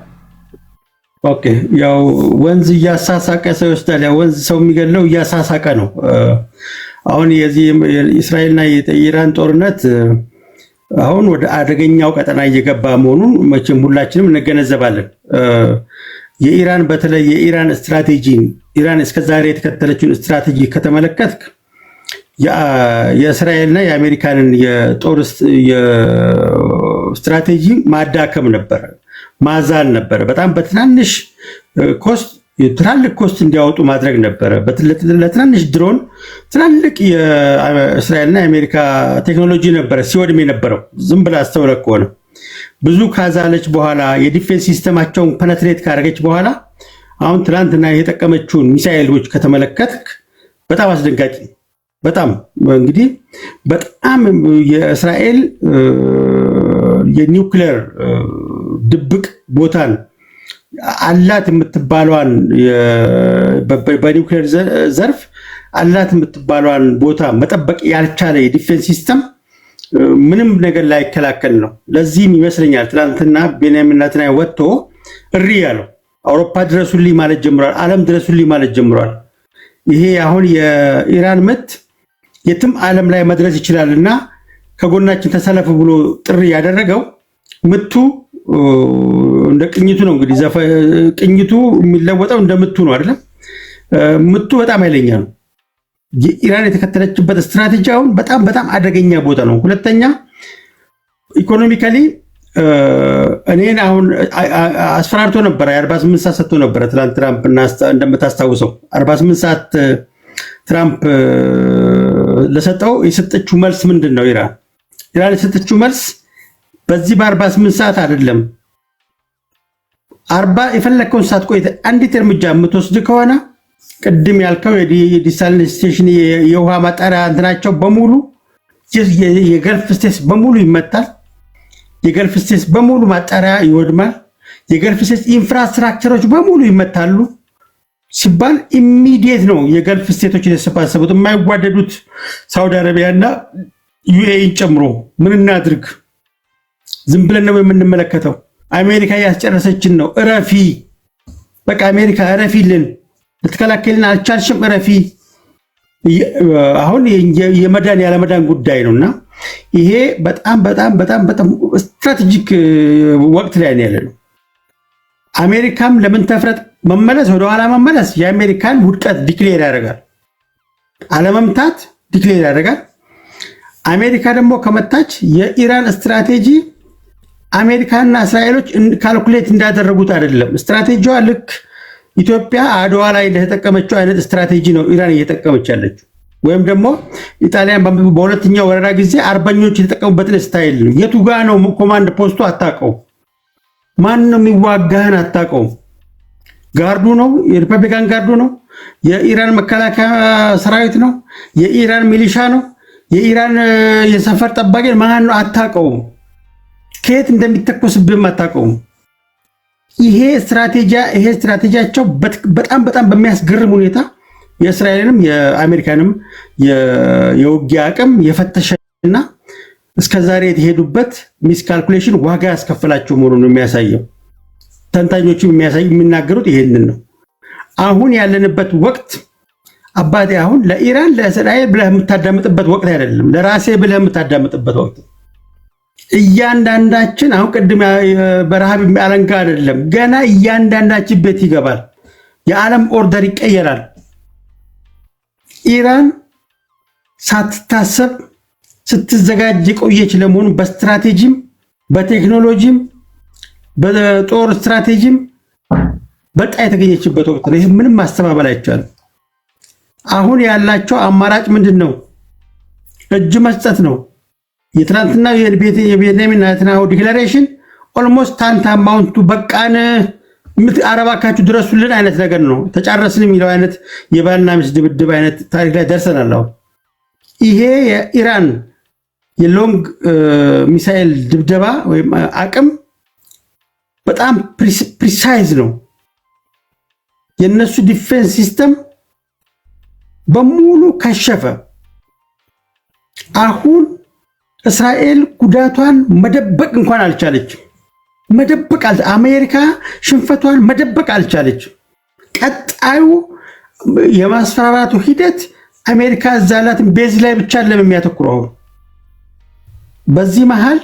ኦኬ ያው ወንዝ እያሳሳቀ ሰው ይወስዳል። ያው ወንዝ ሰው የሚገለው እያሳሳቀ ነው። አሁን የዚህ የእስራኤልና የኢራን ጦርነት አሁን ወደ አደገኛው ቀጠና እየገባ መሆኑን መቼም ሁላችንም እንገነዘባለን። የኢራን በተለይ የኢራን ስትራቴጂ ኢራን እስከዛሬ የተከተለችውን ስትራቴጂ ከተመለከትክ የእስራኤልና የአሜሪካንን የጦር ስትራቴጂ ማዳከም ነበር፣ ማዛል ነበር። በጣም በትናንሽ ኮስት ትላልቅ ኮስት እንዲያወጡ ማድረግ ነበረ። ለትናንሽ ድሮን ትላልቅ የእስራኤልና የአሜሪካ ቴክኖሎጂ ነበረ ሲወድም የነበረው። ዝም ብላ አስተውለህ ከሆነ ብዙ ካዛለች በኋላ የዲፌንስ ሲስተማቸውን ፐነትሬት ካደረገች በኋላ አሁን ትናንትና የተጠቀመችውን ሚሳኤሎች ከተመለከትክ በጣም አስደንጋጭ። በጣም እንግዲህ በጣም የእስራኤል የኒውክሌር ድብቅ ቦታን አላት የምትባለዋን በኒውክሌር ዘርፍ አላት የምትባለዋን ቦታ መጠበቅ ያልቻለ የዲፌንስ ሲስተም ምንም ነገር ላይ ይከላከል ነው። ለዚህም ይመስለኛል ትናንትና ቤንያሚን ኔታንያሁ ወጥቶ እሪ ያለው አውሮፓ ድረሱልኝ ማለት ጀምሯል፣ ዓለም ድረሱልኝ ማለት ጀምሯል። ይሄ አሁን የኢራን ምት የትም ዓለም ላይ መድረስ ይችላልና ከጎናችን ተሰለፉ ብሎ ጥሪ ያደረገው ምቱ እንደ ቅኝቱ ነው። እንግዲህ ቅኝቱ የሚለወጠው እንደ ምቱ ነው አይደለም? ምቱ በጣም ኃይለኛ ነው። የኢራን የተከተለችበት ስትራቴጂ አሁን በጣም አደገኛ ቦታ ነው። ሁለተኛ ኢኮኖሚካሊ እኔን አሁን አስፈራርቶ ነበር። 48 ሰዓት ሰጥቶ ነበር ትናንት ትራምፕ እና እንደምታስታውሰው 48 ሰዓት ትራምፕ ለሰጠው የሰጠችው መልስ ምንድን ነው? ኢራን የሰጠችው መልስ በዚህ በ48 ሰዓት አይደለም 40 የፈለከውን ሰዓት ቆይተህ አንዲት እርምጃ የምትወስድ ከሆነ ቅድም ያልከው የዲሳሊኔሽን የውሃ ማጣሪያ እንትናቸው በሙሉ የገልፍ ስቴትስ በሙሉ ይመታል። የገልፍ ስቴትስ በሙሉ ማጣሪያ ይወድማል። የገልፍ ስቴትስ ኢንፍራስትራክቸሮች በሙሉ ይመታሉ ሲባል ኢሚዲየት ነው የገልፍ ስቴቶች የተሰባሰቡት የማይዋደዱት ሳውዲ አረቢያና ዩኤኢን ጨምሮ ምን እናድርግ? ዝም ብለን ነው የምንመለከተው። አሜሪካ ያስጨረሰችን ነው። እረፊ፣ በቃ አሜሪካ እረፊልን፣ ልትከላከልን አልቻልሽም፣ እረፊ። አሁን የመዳን ያለመዳን ጉዳይ ነውና ይሄ በጣም ስትራቴጂክ ወቅት ላይ ነው ያለነው። አሜሪካም ለምን ተፍረጥ መመለስ ወደኋላ መመለስ የአሜሪካን ውድቀት ዲክሌር ያደርጋል። አለመምታት ዲክሌር ያደርጋል። አሜሪካ ደግሞ ከመታች የኢራን ስትራቴጂ አሜሪካና እስራኤሎች ካልኩሌት እንዳደረጉት አይደለም። ስትራቴጂዋ ልክ ኢትዮጵያ አድዋ ላይ እንደተጠቀመችው አይነት ስትራቴጂ ነው ኢራን እየተጠቀመች ያለችው። ወይም ደግሞ ኢጣሊያን በሁለተኛው ወረራ ጊዜ አርበኞች የተጠቀሙበትን ስታይል ነው። የቱ ጋ ነው ኮማንድ ፖስቱ አታውቀው። ማን ነው የሚዋጋህን አታውቀው። ጋርዱ ነው፣ የሪፐብሊካን ጋርዱ ነው፣ የኢራን መከላከያ ሰራዊት ነው፣ የኢራን ሚሊሻ ነው፣ የኢራን የሰፈር ጠባቂ ማን ነው አታውቀውም። ከየት እንደሚተኮስብህም አታውቀውም። ይሄ ስትራቴጂያቸው በጣም በሚያስገርም ሁኔታ የእስራኤልንም የአሜሪካንም የውጊያ አቅም የፈተሸና እስከዛሬ የተሄዱበት ሚስ ካልኩሌሽን ዋጋ ያስከፈላቸው መሆኑን የሚያሳየው ተንታኞችም የሚናገሩት ይሄንን ነው። አሁን ያለንበት ወቅት አባቴ አሁን ለኢራን ለእስራኤል ብለህ የምታዳምጥበት ወቅት አይደለም፣ ለራሴ ብለህ የምታዳምጥበት ወቅት። እያንዳንዳችን አሁን ቅድም በረሃብ አለንጋ አይደለም፣ ገና እያንዳንዳችን ቤት ይገባል። የዓለም ኦርደር ይቀየራል። ኢራን ሳትታሰብ ስትዘጋጅ የቆየች ለመሆኑ በስትራቴጂም በቴክኖሎጂም በጦር ስትራቴጂም በቃ የተገኘችበት ወቅት ነው። ይሄ ምንም ማስተባበል አይቻልም። አሁን ያላቸው አማራጭ ምንድን ነው? እጅ መስጠት ነው። የትናንትና የቤንያሚን ኔታንያሁ ዲክላሬሽን ኦልሞስት ታንታማውንቱ በቃን አረባካችሁ ድረሱልን አይነት ነገር ነው። ተጫረስን የሚለው አይነት የባልና ሚስት ድብድብ አይነት ታሪክ ላይ ደርሰናል። አሁን ይሄ የኢራን የሎንግ ሚሳኤል ድብደባ ወይም አቅም በጣም ፕሪሳይዝ ነው። የነሱ ዲፌንስ ሲስተም በሙሉ ከሸፈ። አሁን እስራኤል ጉዳቷን መደበቅ እንኳን አልቻለችም። አሜሪካ ሽንፈቷን መደበቅ አልቻለችም። ቀጣዩ የማስፈራራቱ ሂደት አሜሪካ ዛላትን ቤዝ ላይ ብቻ ለሚያተኩረው በዚህ መሃል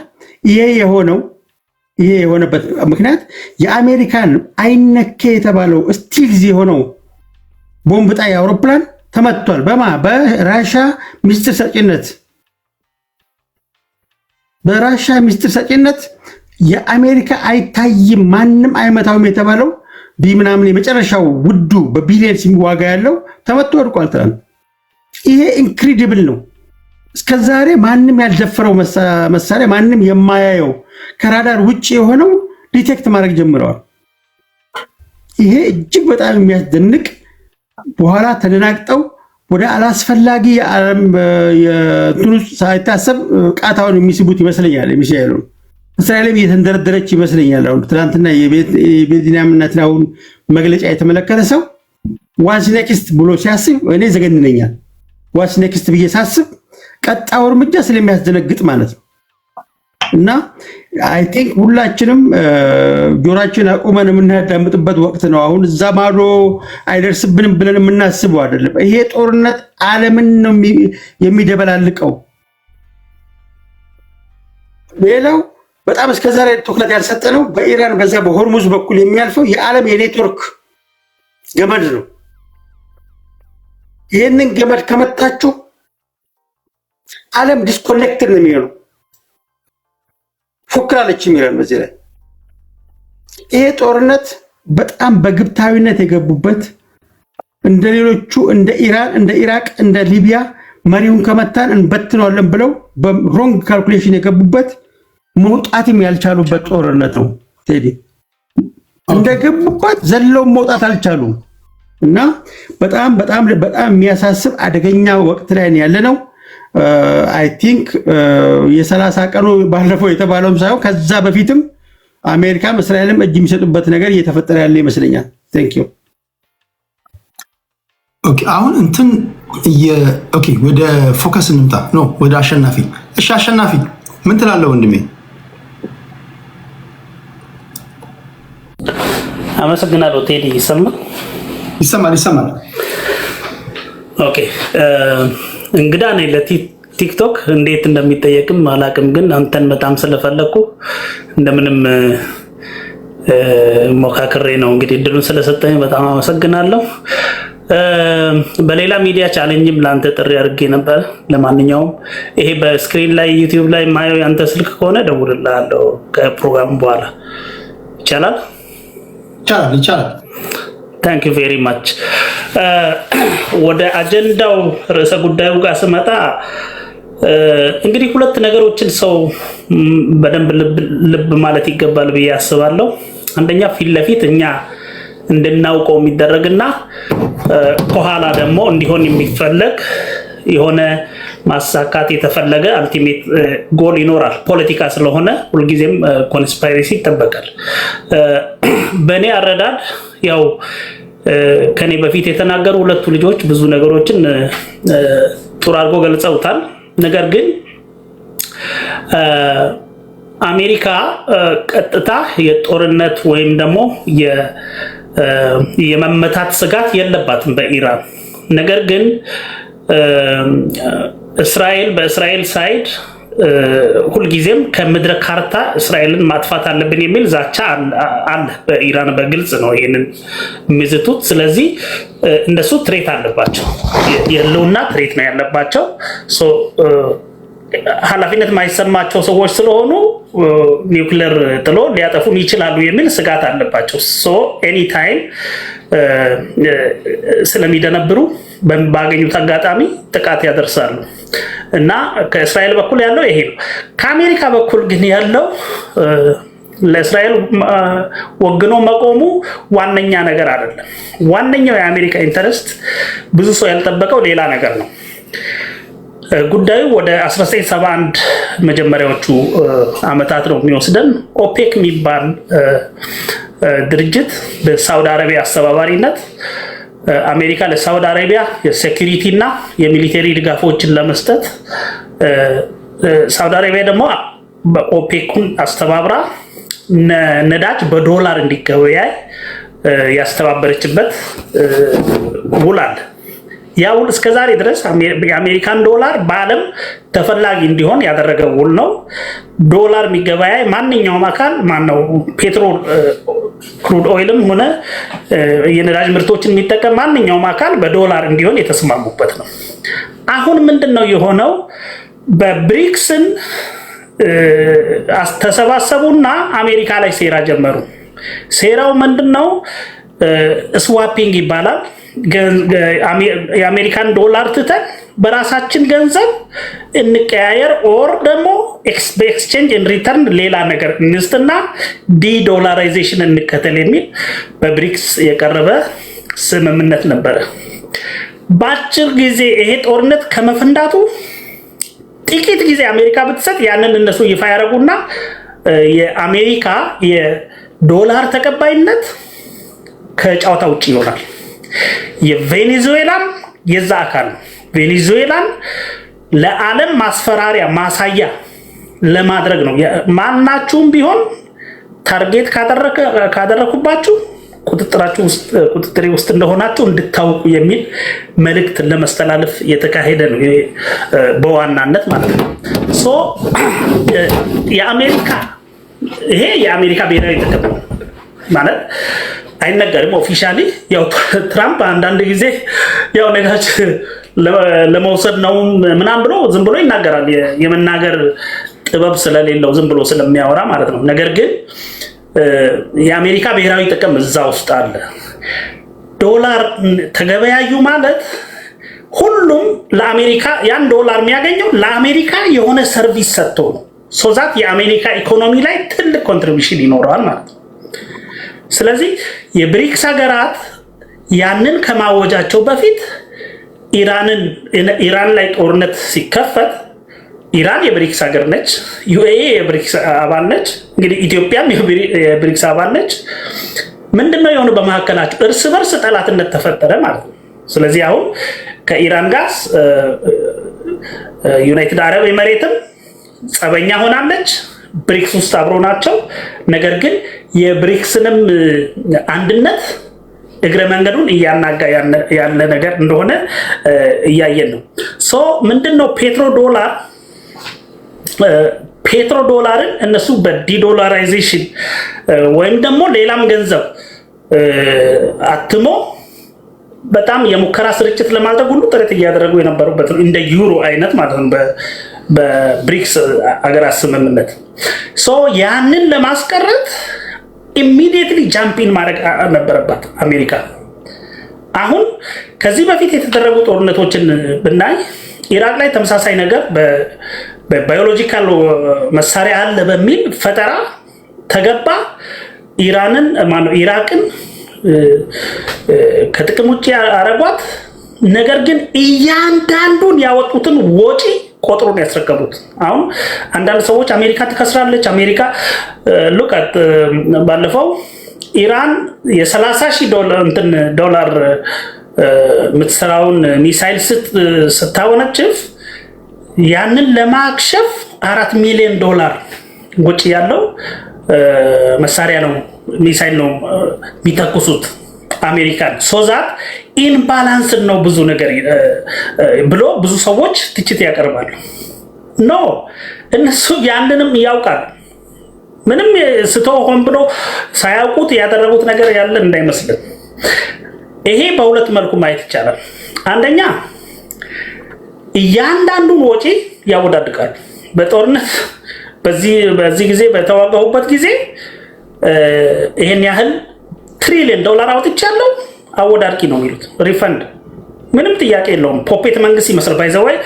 ይሄ የሆነበት ምክንያት የአሜሪካን አይነኬ የተባለው ስቲልዝ የሆነው ቦምብ ጣይ አውሮፕላን ተመቷል። በራሻ ሚስጥር ሰጪነት የአሜሪካ አይታይም ማንም አይመታውም የተባለው ቢምናምን የመጨረሻው ውዱ በቢሊየንስ የሚዋጋ ያለው ተመቶ ወድቋል ትላንት። ይሄ ኢንክሬዲብል ነው። እስከዛሬ ማንም ያልደፈረው መሳሪያ ማንም የማያየው ከራዳር ውጪ የሆነው ዲቴክት ማድረግ ጀምረዋል። ይሄ እጅግ በጣም የሚያስደንቅ በኋላ ተደናግጠው ወደ አላስፈላጊ የዓለም የቱሪስት ሳይታሰብ ቃታውን የሚስቡት ይመስለኛል። የሚሻይሉ እስራኤልም እየተንደረደረች ይመስለኛል። አሁን ትናንትና የቤንያሚን ኔታንያሁን መግለጫ የተመለከተ ሰው ዋትስ ኔክስት ብሎ ሲያስብ እኔ ዘገንነኛል። ዋትስ ኔክስት ብዬ ሳስብ ቀጣው እርምጃ ስለሚያስደነግጥ ማለት ነው። እና አይ ቲንክ ሁላችንም ጆሮአችንን አቁመን የምናዳምጥበት ወቅት ነው። አሁን እዛ ማዶ አይደርስብንም ብለን የምናስበው አይደለም። ይሄ ጦርነት ዓለምን ነው የሚደበላልቀው። ሌላው በጣም እስከዛሬ ትኩረት ያልሰጠነው በኢራን በዛ በሆርሙዝ በኩል የሚያልፈው የዓለም የኔትወርክ ገመድ ነው። ይህንን ገመድ ከመታችሁ ዓለም ዲስኮኔክትድ ነው የሚሆነው። ፎክራለች ኢራን በዚህ ላይ። ይሄ ጦርነት በጣም በግብታዊነት የገቡበት እንደሌሎቹ እንደ ኢራን፣ እንደ ኢራቅ፣ እንደ ሊቢያ መሪውን ከመታን እንበትነዋለን ብለው በሮንግ ካልኩሌሽን የገቡበት መውጣትም ያልቻሉበት ጦርነት ነው። ቴዲ እንደገቡበት ዘለው መውጣት አልቻሉም እና በጣም በጣም በጣም የሚያሳስብ አደገኛ ወቅት ላይ ያለነው። አይ ቲንክ የ30 ቀኑ ባለፈው የተባለውም ሳይሆን ከዛ በፊትም አሜሪካም እስራኤልም እጅ የሚሰጡበት ነገር እየተፈጠረ ያለ ይመስለኛል። ቴንክ ዩ። ኦኬ አሁን እንትን ኦኬ ወደ ፎከስ እንምጣ ነው ወደ አሸናፊ። እሺ አሸናፊ ምን ትላለህ ወንድሜ? አመሰግናለሁ ቴዲ። ይሰማል? ኦኬ እንግዳ ነኝ ለቲክቶክ እንዴት እንደሚጠየቅም አላቅም፣ ግን አንተን በጣም ስለፈለኩ እንደምንም ሞካክሬ ነው እንግዲህ እድሉን ስለሰጠኝ በጣም አመሰግናለሁ። በሌላ ሚዲያ ቻሌንጅም ለአንተ ጥሪ አድርጌ ነበር። ለማንኛውም ይሄ በስክሪን ላይ ዩቲዩብ ላይ ማየው ያንተ ስልክ ከሆነ ደውልልሃለሁ ከፕሮግራሙ በኋላ። ይቻላል? ይቻላል። ታንክ ዩ ቬሪ ማች። ወደ አጀንዳው ርዕሰ ጉዳዩ ጋር ስመጣ እንግዲህ ሁለት ነገሮችን ሰው በደንብ ልብ ማለት ይገባል ብዬ አስባለሁ። አንደኛ ፊት ለፊት እኛ እንድናውቀው የሚደረግና ከኋላ ደግሞ እንዲሆን የሚፈለግ የሆነ ማሳካት የተፈለገ አልቲሜት ጎል ይኖራል። ፖለቲካ ስለሆነ ሁልጊዜም ኮንስፓይሬሲ ይጠበቃል። በእኔ አረዳድ ያው ከኔ በፊት የተናገሩ ሁለቱ ልጆች ብዙ ነገሮችን ጥሩ አድርጎ ገልጸውታል። ነገር ግን አሜሪካ ቀጥታ የጦርነት ወይም ደግሞ የመመታት ስጋት የለባትም በኢራን። ነገር ግን እስራኤል በእስራኤል ሳይድ ሁልጊዜም ከምድረ ካርታ እስራኤልን ማጥፋት አለብን የሚል ዛቻ አለ። በኢራን በግልጽ ነው ይሄንን የሚዝቱት። ስለዚህ እንደሱ ትሬት አለባቸው፣ የህልውና ትሬት ነው ያለባቸው። ኃላፊነት የማይሰማቸው ሰዎች ስለሆኑ ኒውክሌር ጥሎ ሊያጠፉን ይችላሉ የሚል ስጋት አለባቸው። ኤኒ ታይም ስለሚደነብሩ ባገኙት አጋጣሚ ጥቃት ያደርሳሉ እና ከእስራኤል በኩል ያለው ይሄ ነው። ከአሜሪካ በኩል ግን ያለው ለእስራኤል ወግኖ መቆሙ ዋነኛ ነገር አይደለም። ዋነኛው የአሜሪካ ኢንተረስት ብዙ ሰው ያልጠበቀው ሌላ ነገር ነው። ጉዳዩ ወደ 1971 መጀመሪያዎቹ አመታት ነው የሚወስደን። ኦፔክ የሚባል ድርጅት በሳውዲ አረቢያ አስተባባሪነት አሜሪካ ለሳውዲ አረቢያ የሴኩሪቲ እና የሚሊተሪ ድጋፎችን ለመስጠት ሳውዲ አረቢያ ደግሞ በኦፔክን አስተባብራ ነዳጅ በዶላር እንዲገበያይ ያስተባበረችበት ውል አለ። ያ ውል እስከዛሬ ድረስ የአሜሪካን ዶላር በዓለም ተፈላጊ እንዲሆን ያደረገ ውል ነው። ዶላር የሚገበያይ ማንኛውም አካል ማነው ፔትሮል ክሩድ ኦይልም ሆነ የነዳጅ ምርቶችን የሚጠቀም ማንኛውም አካል በዶላር እንዲሆን የተስማሙበት ነው። አሁን ምንድነው የሆነው? በብሪክስን ተሰባሰቡና አሜሪካ ላይ ሴራ ጀመሩ። ሴራው ምንድነው? ስዋፒንግ ይባላል። የአሜሪካን ዶላር ትተን በራሳችን ገንዘብ እንቀያየር ኦር ደግሞ በኤክስቼንጅ ኢን ሪተርን ሌላ ነገር እንስትና ዲዶላራይዜሽን እንከተል የሚል በብሪክስ የቀረበ ስምምነት ነበረ። በአጭር ጊዜ ይሄ ጦርነት ከመፈንዳቱ ጥቂት ጊዜ አሜሪካ ብትሰጥ ያንን እነሱ ይፋ ያደረጉና የአሜሪካ የዶላር ተቀባይነት ከጨዋታ ውጭ ይሆናል። የቬኔዙዌላን የዛ አካል ነው። ቬኔዙዌላን ለዓለም ማስፈራሪያ ማሳያ ለማድረግ ነው። ማናችሁም ቢሆን ታርጌት ካደረኩባችሁ ቁጥጥሬ ውስጥ እንደሆናችሁ እንድታውቁ የሚል መልእክት ለማስተላለፍ የተካሄደ ነው በዋናነት ማለት ነው። ሶ ይሄ የአሜሪካ ብሔራዊ ጥቅም ማለት አይነገርም ኦፊሻሊ። ያው ትራምፕ አንዳንድ ጊዜ ያው ነዳጅ ለመውሰድ ነው ምናምን ብሎ ዝም ብሎ ይናገራል። የመናገር ጥበብ ስለሌለው ዝም ብሎ ስለሚያወራ ማለት ነው። ነገር ግን የአሜሪካ ብሔራዊ ጥቅም እዛ ውስጥ አለ። ዶላር ተገበያዩ ማለት ሁሉም ለአሜሪካ ያን ዶላር የሚያገኘው ለአሜሪካ የሆነ ሰርቪስ ሰጥቶ ነው። ሶዛት የአሜሪካ ኢኮኖሚ ላይ ትልቅ ኮንትሪቢዩሽን ይኖረዋል ማለት ነው። ስለዚህ የብሪክስ ሀገራት ያንን ከማወጃቸው በፊት ኢራን ላይ ጦርነት ሲከፈት ኢራን የብሪክስ ሀገር ነች፣ ዩኤኢ የብሪክስ አባል ነች፣ እንግዲህ ኢትዮጵያም የብሪክስ አባል ነች። ምንድነው የሆነ በመካከላቸው እርስ በርስ ጠላትነት ተፈጠረ ማለት ነው። ስለዚህ አሁን ከኢራን ጋር ዩናይትድ አረብ ኤሚሬትም ጸበኛ ሆናለች። ብሪክስ ውስጥ አብሮ ናቸው። ነገር ግን የብሪክስንም አንድነት እግረ መንገዱን እያናጋ ያለ ነገር እንደሆነ እያየን ነው። ሶ ምንድነው ፔትሮ ዶላርን እነሱ በዲዶላራይዜሽን ወይም ደግሞ ሌላም ገንዘብ አትሞ በጣም የሙከራ ስርጭት ለማድረግ ሁሉ ጥረት እያደረጉ የነበሩበት ነው። እንደ ዩሮ አይነት ማለት ነው በብሪክስ አገራት ስምምነት። ሶ ያንን ለማስቀረት ኢሚዲየትሊ ጃምፒን ማድረግ ነበረባት አሜሪካ። አሁን ከዚህ በፊት የተደረጉ ጦርነቶችን ብናይ ኢራቅ ላይ ተመሳሳይ ነገር በባዮሎጂካል መሳሪያ አለ በሚል ፈጠራ ተገባ። ኢራቅን ከጥቅም ውጭ አረጓት። ነገር ግን እያንዳንዱን ያወጡትን ወጪ ቆጥሮን ያስረከቡት። አሁን አንዳንድ ሰዎች አሜሪካ ትከስራለች፣ አሜሪካ ሉቃት ባለፈው ኢራን የ30,000 ዶላር የምትሰራውን ሚሳይል ስታወነጭፍ ያንን ለማክሸፍ $4 ሚሊዮን ወጪ ያለው መሳሪያ ነው፣ ሚሳይል ነው የሚተኩሱት አሜሪካን። ሶዛት ኢንባላንስ ነው ብዙ ነገር ብሎ ብዙ ሰዎች ትችት ያቀርባሉ። ኖ እነሱ ያንንም ያውቃሉ። ምንም ሆን ብሎ ሳያውቁት ያደረጉት ነገር ያለ እንዳይመስልን። ይሄ በሁለት መልኩ ማየት ይቻላል። አንደኛ እያንዳንዱን ወጪ ያወዳድቃሉ። በጦርነት በዚህ ጊዜ በተዋጋሁበት ጊዜ ይሄን ያህል $1 ትሪሊየን አውጥቻለሁ አወዳድቂ ነው የሚሉት። ሪፈንድ ምንም ጥያቄ የለውም። ፖፔት መንግስት ይመስላል። ባይዘዋይ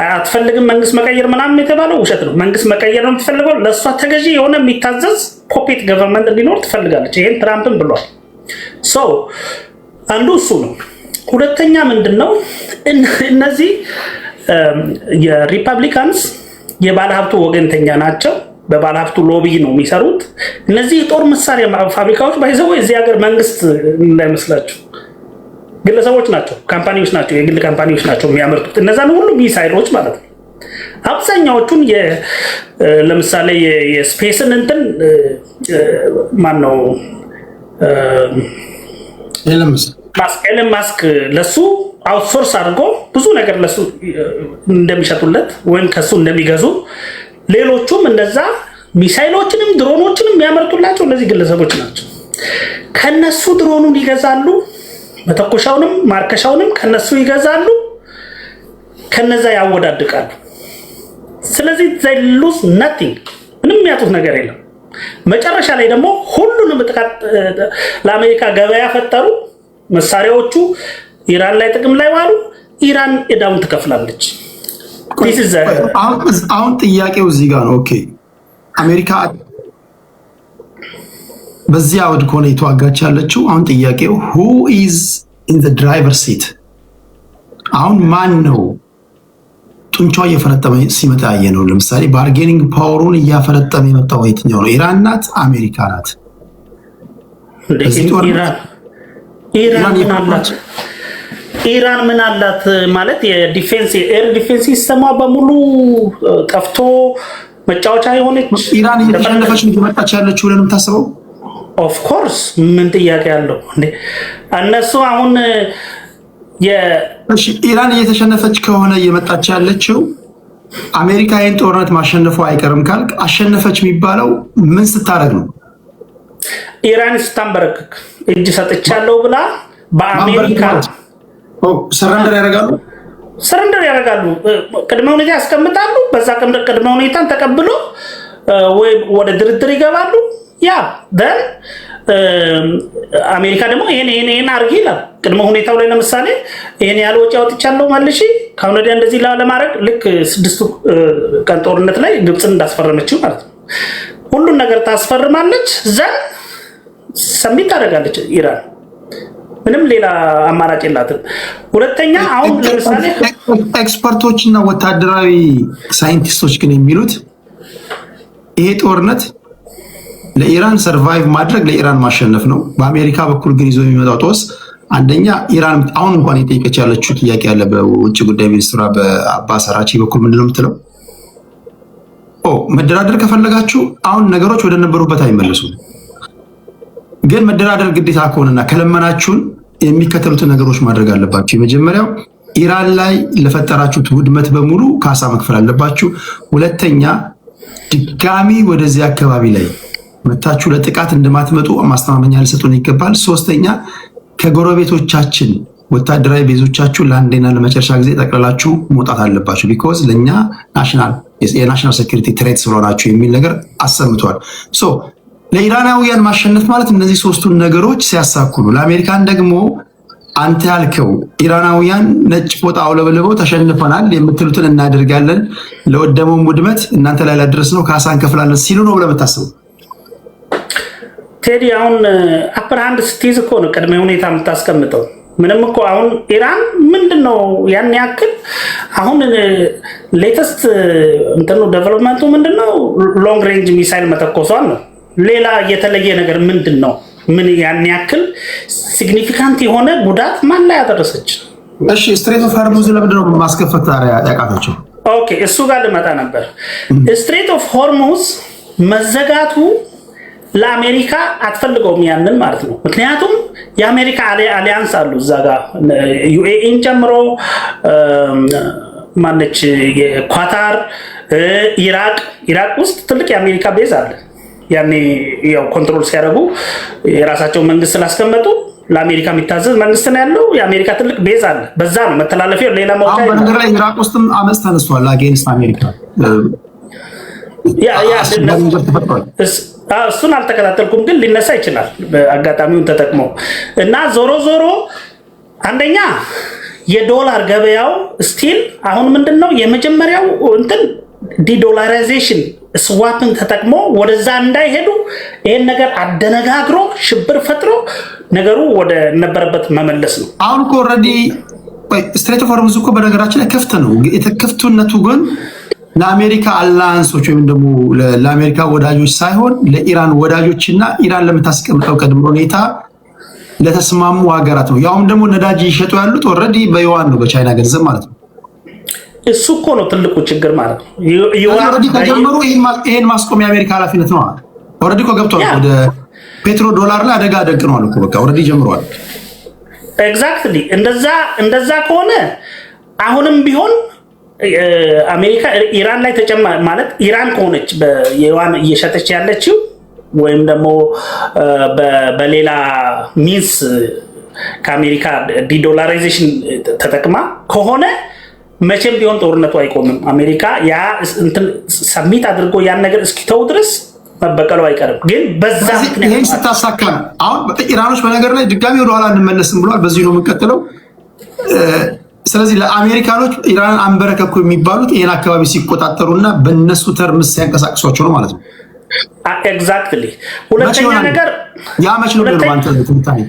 አትፈልግም መንግስት መቀየር ምናምን የተባለው ውሸት ነው። መንግስት መቀየር ነው የምትፈልገው። ለእሷ ተገዢ የሆነ የሚታዘዝ ፖፔት ገቨርንመንት እንዲኖር ትፈልጋለች። ይሄን ትራምፕም ብሏል። ሶ አንዱ እሱ ነው። ሁለተኛ ምንድነው እነዚህ የሪፐብሊካንስ የባለሀብቱ ወገንተኛ ናቸው። በባለሀብቱ ሎቢ ነው የሚሰሩት። እነዚህ የጦር መሳሪያ ፋብሪካዎች ባይዘው እዚህ ሀገር መንግስት እንዳይመስላችሁ ግለሰቦች ናቸው፣ ካምፓኒዎች ናቸው፣ የግል ካምፓኒዎች ናቸው የሚያመርቱት እነዛን ሁሉ ሚሳይሎች ማለት ነው። አብዛኛዎቹን ለምሳሌ የስፔስን እንትን ማን ነው ኤለን ማስክ ለሱ አውትሶርስ አድርጎ ብዙ ነገር ለሱ እንደሚሸጡለት ወይም ከሱ እንደሚገዙ ሌሎቹም እንደዛ ሚሳይሎችንም ድሮኖችንም የሚያመርቱላቸው እነዚህ ግለሰቦች ናቸው። ከነሱ ድሮኑን ይገዛሉ፣ መተኮሻውንም ማርከሻውንም ከነሱ ይገዛሉ፣ ከነዛ ያወዳድቃሉ። ስለዚህ they lose nothing፣ ምንም ያጡት ነገር የለም። መጨረሻ ላይ ደግሞ ሁሉንም ጥቃት ለአሜሪካ ገበያ ፈጠሩ። መሳሪያዎቹ ኢራን ላይ ጥቅም ላይ ዋሉ። ኢራን እዳውን ትከፍላለች። አሁን ጥያቄው እዚህ ጋር ነው። ኦኬ አሜሪካ በዚህ አውድ ከሆነ የተዋጋች ያለችው፣ አሁን ጥያቄው who is in the driver seat? አሁን ማን ነው ጡንቻው እየፈረጠመ ሲመጣ ያየ ነው? ለምሳሌ ባርጌኒንግ ፓወሩን እያፈረጠመ የመጣው የትኛው ነው? ኢራን ናት? አሜሪካ ናት? ኢራን ምን አላት ማለት የዲፌንስ ኤር ዲፌንስ ሲስተማ በሙሉ ጠፍቶ መጫወቻ የሆነች ኢራን እየተሸነፈች ነው እየመጣች ያለችው ብለን የምታስበው? ኦፍ ኮርስ ምን ጥያቄ አለው እንዴ? እነሱ አሁን ኢራን እየተሸነፈች ከሆነ እየመጣች ያለችው አሜሪካ ይህን ጦርነት ማሸነፉ አይቀርም ካልክ አሸነፈች የሚባለው ምን ስታደርግ ነው? ኢራን ስታንበረክክ እጅ ሰጥቻለሁ ብላ በአሜሪካ ሰረንደር ያደርጋሉ። ቅድመ ሁኔታ ያስቀምጣሉ። በዛ ቅድመ ሁኔታን ተቀብሎ ወይ ወደ ድርድር ይገባሉ። ያ ደን አሜሪካ ደግሞ ይሄን አርጊ ይላል ቅድመ ሁኔታው ላይ። ለምሳሌ ይሄን ያህል ወጪ አውጥቻለሁ መልሺ ከአሁን ወዲያ እንደዚህ ለማድረግ ልክ 6 ቀን ጦርነት ላይ ግብፅን እንዳስፈረመችው ማለት ነው። ሁሉን ነገር ታስፈርማለች፣ ዘን ሰሚት ታደርጋለች ኢራን። ምንም ሌላ አማራጭ የላትም። ሁለተኛ አሁን ለምሳሌ ኤክስፐርቶች እና ወታደራዊ ሳይንቲስቶች ግን የሚሉት ይሄ ጦርነት ለኢራን ሰርቫይቭ ማድረግ ለኢራን ማሸነፍ ነው። በአሜሪካ በኩል ግን ይዞ የሚመጣው ጦስ አንደኛ ኢራን አሁን እንኳን የጠየቀች ያለችው ጥያቄ ያለ በውጭ ጉዳይ ሚኒስትሯ በአባስ አራቺ በኩል ምንድነው የምትለው? መደራደር ከፈለጋችሁ አሁን ነገሮች ወደ ነበሩበት አይመለሱም። ግን መደራደር ግዴታ ከሆነና ከለመናችሁን የሚከተሉትን ነገሮች ማድረግ አለባችሁ። የመጀመሪያው ኢራን ላይ ለፈጠራችሁት ውድመት በሙሉ ካሳ መክፈል አለባችሁ። ሁለተኛ ድጋሚ ወደዚህ አካባቢ ላይ መታችሁ ለጥቃት እንደማትመጡ ማስተማመኛ ሊሰጡን ይገባል። ሶስተኛ ከጎረቤቶቻችን ወታደራዊ ቤዞቻችሁ ለአንዴና ለመጨረሻ ጊዜ ጠቅላላችሁ መውጣት አለባችሁ። ቢኮዝ ለእኛ የናሽናል ሴኩሪቲ ትሬት ስለሆናችሁ የሚል ነገር አሰምቷል። ለኢራናውያን ማሸነፍ ማለት እነዚህ ሶስቱን ነገሮች ሲያሳኩ ነው። ለአሜሪካን ደግሞ አንተ ያልከው ኢራናውያን ነጭ ፎጣ አውለብልበው ተሸንፈናል የምትሉትን እናደርጋለን፣ ለወደመውም ውድመት እናንተ ላይ ላደረስ ነው ካሳ እንከፍላለን ሲሉ ነው ብለህ የምታስበው? ቴዲ አሁን አፐር ሃንድ ስትይዝ እኮ ነው ቅድመ ሁኔታ የምታስቀምጠው። ምንም እኮ አሁን ኢራን ምንድነው ያን ያክል አሁን ሌተስት እንትኑ ዴቨሎፕመንቱ ምንድነው ሎንግ ሬንጅ ሚሳይል መተኮሷን ነው። ሌላ የተለየ ነገር ምንድነው? ምን ያን ያክል ሲግኒፊካንት የሆነ ጉዳት ማን ላይ ያደረሰች? እሺ ስትሬት ኦፍ ሆርሙዝ ለምንድን ነው ማስከፈት ያቃታቸው? ኦኬ እሱ ጋር ልመጣ ነበር። ስትሬት ኦፍ ሆርሙዝ መዘጋቱ ለአሜሪካ አትፈልገውም ያንን ማለት ነው። ምክንያቱም የአሜሪካ አሊያንስ አሉ እዛ ጋር ዩኤኢን ጨምሮ ማነች ኳታር፣ ኢራቅ ውስጥ ትልቅ የአሜሪካ ቤዝ አለ። ያኔ ያው ኮንትሮል ሲያደርጉ የራሳቸው መንግስት ስላስቀመጡ ለአሜሪካ የሚታዘዝ መንግስት ነው ያለው። የአሜሪካ ትልቅ ቤዝ አለ። በዛ ነው መተላለፊያው። ሌላ መውጫ አሁን በነገር ላይ ኢራቅ ውስጥም አመፅ ተነስቷል አጌንስት አሜሪካ። እሱን አልተከታተልኩም፣ ግን ሊነሳ ይችላል አጋጣሚውን ተጠቅመው እና ዞሮ ዞሮ አንደኛ የዶላር ገበያው ስቲል አሁን ምንድነው የመጀመሪያው እንትን ዲዶላራይዜሽን ስዋፕን ተጠቅሞ ወደዛ እንዳይሄዱ ይሄን ነገር አደነጋግሮ ሽብር ፈጥሮ ነገሩ ወደ ነበረበት መመለስ ነው። አሁን እኮ ኦልሬዲ ስትሬት ኦፍ ሆርሙዝ እኮ በነገራችን ላይ ክፍት ነው። የተከፍቱነቱ ግን ለአሜሪካ አላያንሶች ወይም ደግሞ ለአሜሪካ ወዳጆች ሳይሆን ለኢራን ወዳጆችና ኢራን ለምታስቀምጠው ቅድመ ሁኔታ ለተስማሙ ሀገራት ነው። ያውም ደግሞ ነዳጅ ይሸጡ ያሉት ኦልሬዲ በዩዋን ነው፣ በቻይና ገንዘብ ማለት ነው። እሱ እኮ ነው ትልቁ ችግር ማለት ነው። ኦልሬዲ ከጀመሩ ይሄን ማስቆም የአሜሪካ ኃላፊነት ነው። ኦልሬዲ እኮ ገብቷል። ወደ ፔትሮ ዶላር ላይ አደጋ ደቅነዋል እኮ በቃ ኦልሬዲ ጀምረዋል። ኤግዛክትሊ እንደዛ ከሆነ አሁንም ቢሆን አሜሪካ ኢራን ላይ ተጨማሪ ማለት ኢራን ከሆነች በዩዋን እየሸጠች ያለችው ወይም ደግሞ በሌላ ሚንስ ከአሜሪካ ዲዶላራይዜሽን ተጠቅማ ከሆነ መቼም ቢሆን ጦርነቱ አይቆምም። አሜሪካ ያ እንትን ሰሚት አድርጎ ያን ነገር እስኪተው ድረስ መበቀሉ አይቀርም። ግን በዛ ምክንያት ይሄን ስታሳካ አሁን ኢራኖች በነገር ላይ ድጋሚ ወደ ኋላ እንመለስም ብሏል። በዚህ ነው የምንቀጥለው። ስለዚህ ለአሜሪካኖች ኢራንን አንበረከኩ የሚባሉት ይሄን አካባቢ ሲቆጣጠሩና በእነሱ ተርምስ ሲያንቀሳቅሷቸው ነው ማለት ነው። ኤግዛክትሊ። ሁለተኛ ነገር ያ መች ነው ደግሞ አንተ ትንታኔ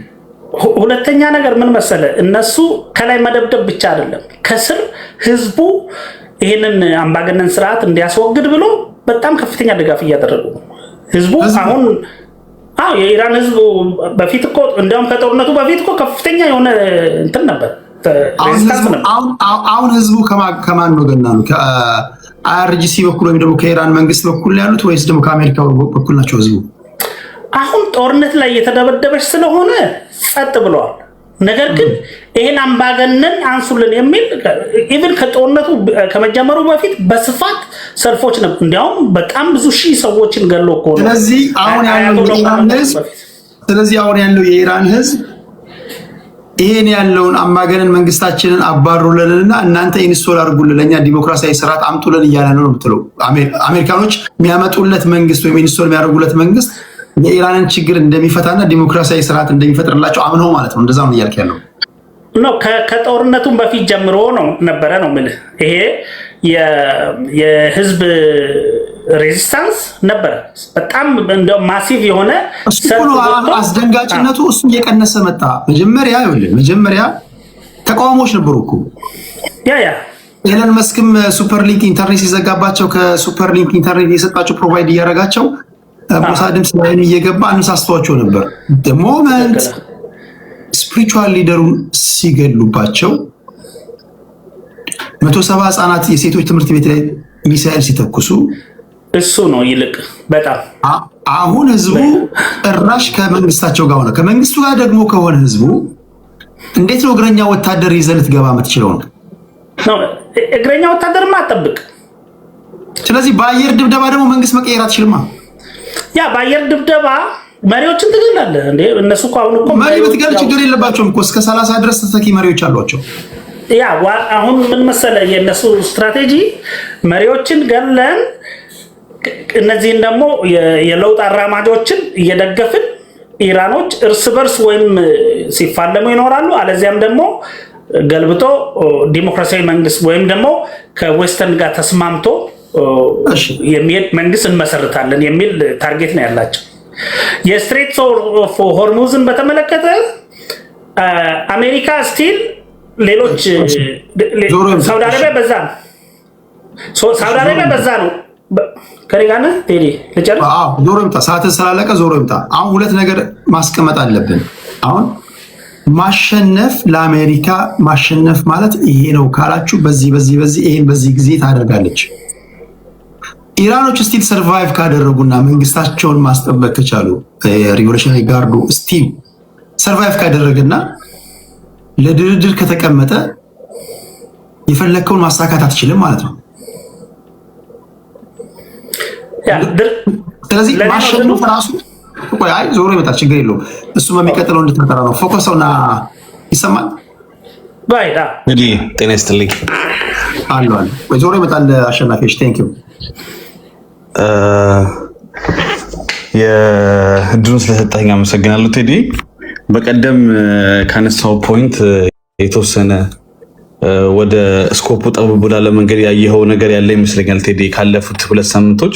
ሁለተኛ ነገር ምን መሰለ፣ እነሱ ከላይ መደብደብ ብቻ አይደለም ከስር ህዝቡ ይሄንን አምባገነን ስርዓት እንዲያስወግድ ብሎ በጣም ከፍተኛ ድጋፍ እያደረጉ ነው። ህዝቡ አሁን የኢራን ህዝብ በፊት እኮ እንደውም ከጦርነቱ በፊት እኮ ከፍተኛ የሆነ እንትን ነበር፣ ሬዚስታንስ ነበር። አሁን ህዝቡ ከማን ነው ገና ነው? ከአይአርጂሲ በኩል ወይም ደግሞ ከኢራን መንግስት በኩል ያሉት ወይስ ደግሞ ከአሜሪካ በኩል ናቸው ህዝቡ? አሁን ጦርነት ላይ የተደበደበች ስለሆነ ጸጥ ብለዋል። ነገር ግን ይሄን አምባገነን አንሱልን የሚል ኢቭን ከጦርነቱ ከመጀመሩ በፊት በስፋት ሰልፎች ነበር። እንዲያውም በጣም ብዙ ሺህ ሰዎችን ገሎ እኮ ነው። ስለዚህ አሁን ያለው የኢራን ህዝብ ይሄን ያለውን አምባገነን መንግስታችንን አባሩልንና እናንተ ኢንስቶል አድርጉልን ለኛ ዲሞክራሲያዊ ስርዓት አምጡልን እያለ ነው የምትለው። አሜሪካኖች የሚያመጡለት መንግስት ወይም ኢንስቶል የሚያደርጉለት መንግስት የኢራንን ችግር እንደሚፈታና ዲሞክራሲያዊ ስርዓት እንደሚፈጥርላቸው አምነው ማለት ነው። እንደዛ ነው እያልክ ያለው ነው። ከጦርነቱም በፊት ጀምሮ ነው ነበረ ነው የምልህ። ይሄ የህዝብ ሬዚስታንስ ነበረ። በጣም እንደው ማሲቭ የሆነ አስደንጋጭነቱ እሱ እየቀነሰ መጣ። መጀመሪያ ተቃውሞች ነበሩ እኮ ኤለን መስክም ሱፐር ሊንክ ኢንተርኔት ሲዘጋባቸው ከሱፐር ሊንክ ኢንተርኔት የሰጣቸው ፕሮቫይድ እያደረጋቸው ሞሳድም ስላይን እየገባ አነሳስተዋቸው ነበር። ሞመንት ስፒሪቹዋል ሊደሩን ሲገሉባቸው 170 ህጻናት የሴቶች ትምህርት ቤት ላይ ሚሳኤል ሲተኩሱ እሱ ነው ይልቅ በጣም አሁን ህዝቡ ጭራሽ ከመንግስታቸው ጋር ሆነ። ከመንግስቱ ጋር ደግሞ ከሆነ ህዝቡ እንዴት ነው እግረኛ ወታደር ይዘህ ልትገባ የምትችለው ነው? እግረኛ ወታደርማ አጠብቅ። ስለዚህ በአየር ድብደባ ደግሞ መንግስት መቀየር አትችልማ። ያ በአየር ድብደባ መሪዎችን ትገላለህ እንዴ? እነሱ እኮ አሁን እኮ መሪ ብትገል ችግር የለባቸውም እኮ እስከ 30 ድረስ ተተኪ መሪዎች አሏቸው። ያ አሁን ምን መሰለህ የነሱ ስትራቴጂ መሪዎችን ገለን እነዚህን ደግሞ የለውጥ አራማጆችን እየደገፍን ኢራኖች እርስ በርስ ወይም ሲፋለሙ ይኖራሉ፣ አለዚያም ደግሞ ገልብጦ ዲሞክራሲያዊ መንግስት ወይም ደግሞ ከዌስተርን ጋር ተስማምቶ የሚሄድ መንግስት እንመሰርታለን የሚል ታርጌት ነው ያላቸው። የስትሬት ኦፍ ሆርሙዝን በተመለከተ አሜሪካ ስቲል ሌሎች ሳውዲ አረቢያ በዛ ነው ከሪጋነ ቴዲ ለጨርስ ዞሮ ይምጣ። ሰዓት ስላለቀ ዞሮ ይምጣ። አሁን ሁለት ነገር ማስቀመጥ አለብን። አሁን ማሸነፍ ለአሜሪካ ማሸነፍ ማለት ይሄ ነው ካላችሁ በዚህ ይሄን በዚህ ጊዜ ታደርጋለች። ኢራኖች ስቲል ሰርቫይቭ ካደረጉና መንግስታቸውን ማስጠበቅ ከቻሉ ሪቮሉሽናሪ ጋርዱ ስቲል ሰርቫይቭ ካደረገና ለድርድር ከተቀመጠ የፈለከውን ማሳካት አትችልም ማለት ነው። ስለዚህ ማሸነፍ ራሱ አይ ዞሮ ይመጣል፣ ችግር የለውም። እሱ በሚቀጥለው እንድትመጣ ነው ፎከስውና ይሰማል። ባይዳ እንግዲህ ጤና ይስጥልኝ አለ ወይ ዞሮ ይመጣል። አሸናፊዎች ቴንክ ዩ የእድሉን ስለሰጠኝ አመሰግናለሁ ቴዲ። በቀደም ካነሳው ፖይንት የተወሰነ ወደ ስኮፑ ጠበብ ላለ መንገድ ያየኸው ነገር ያለ ይመስለኛል ቴዲ። ካለፉት 2 ሳምንቶች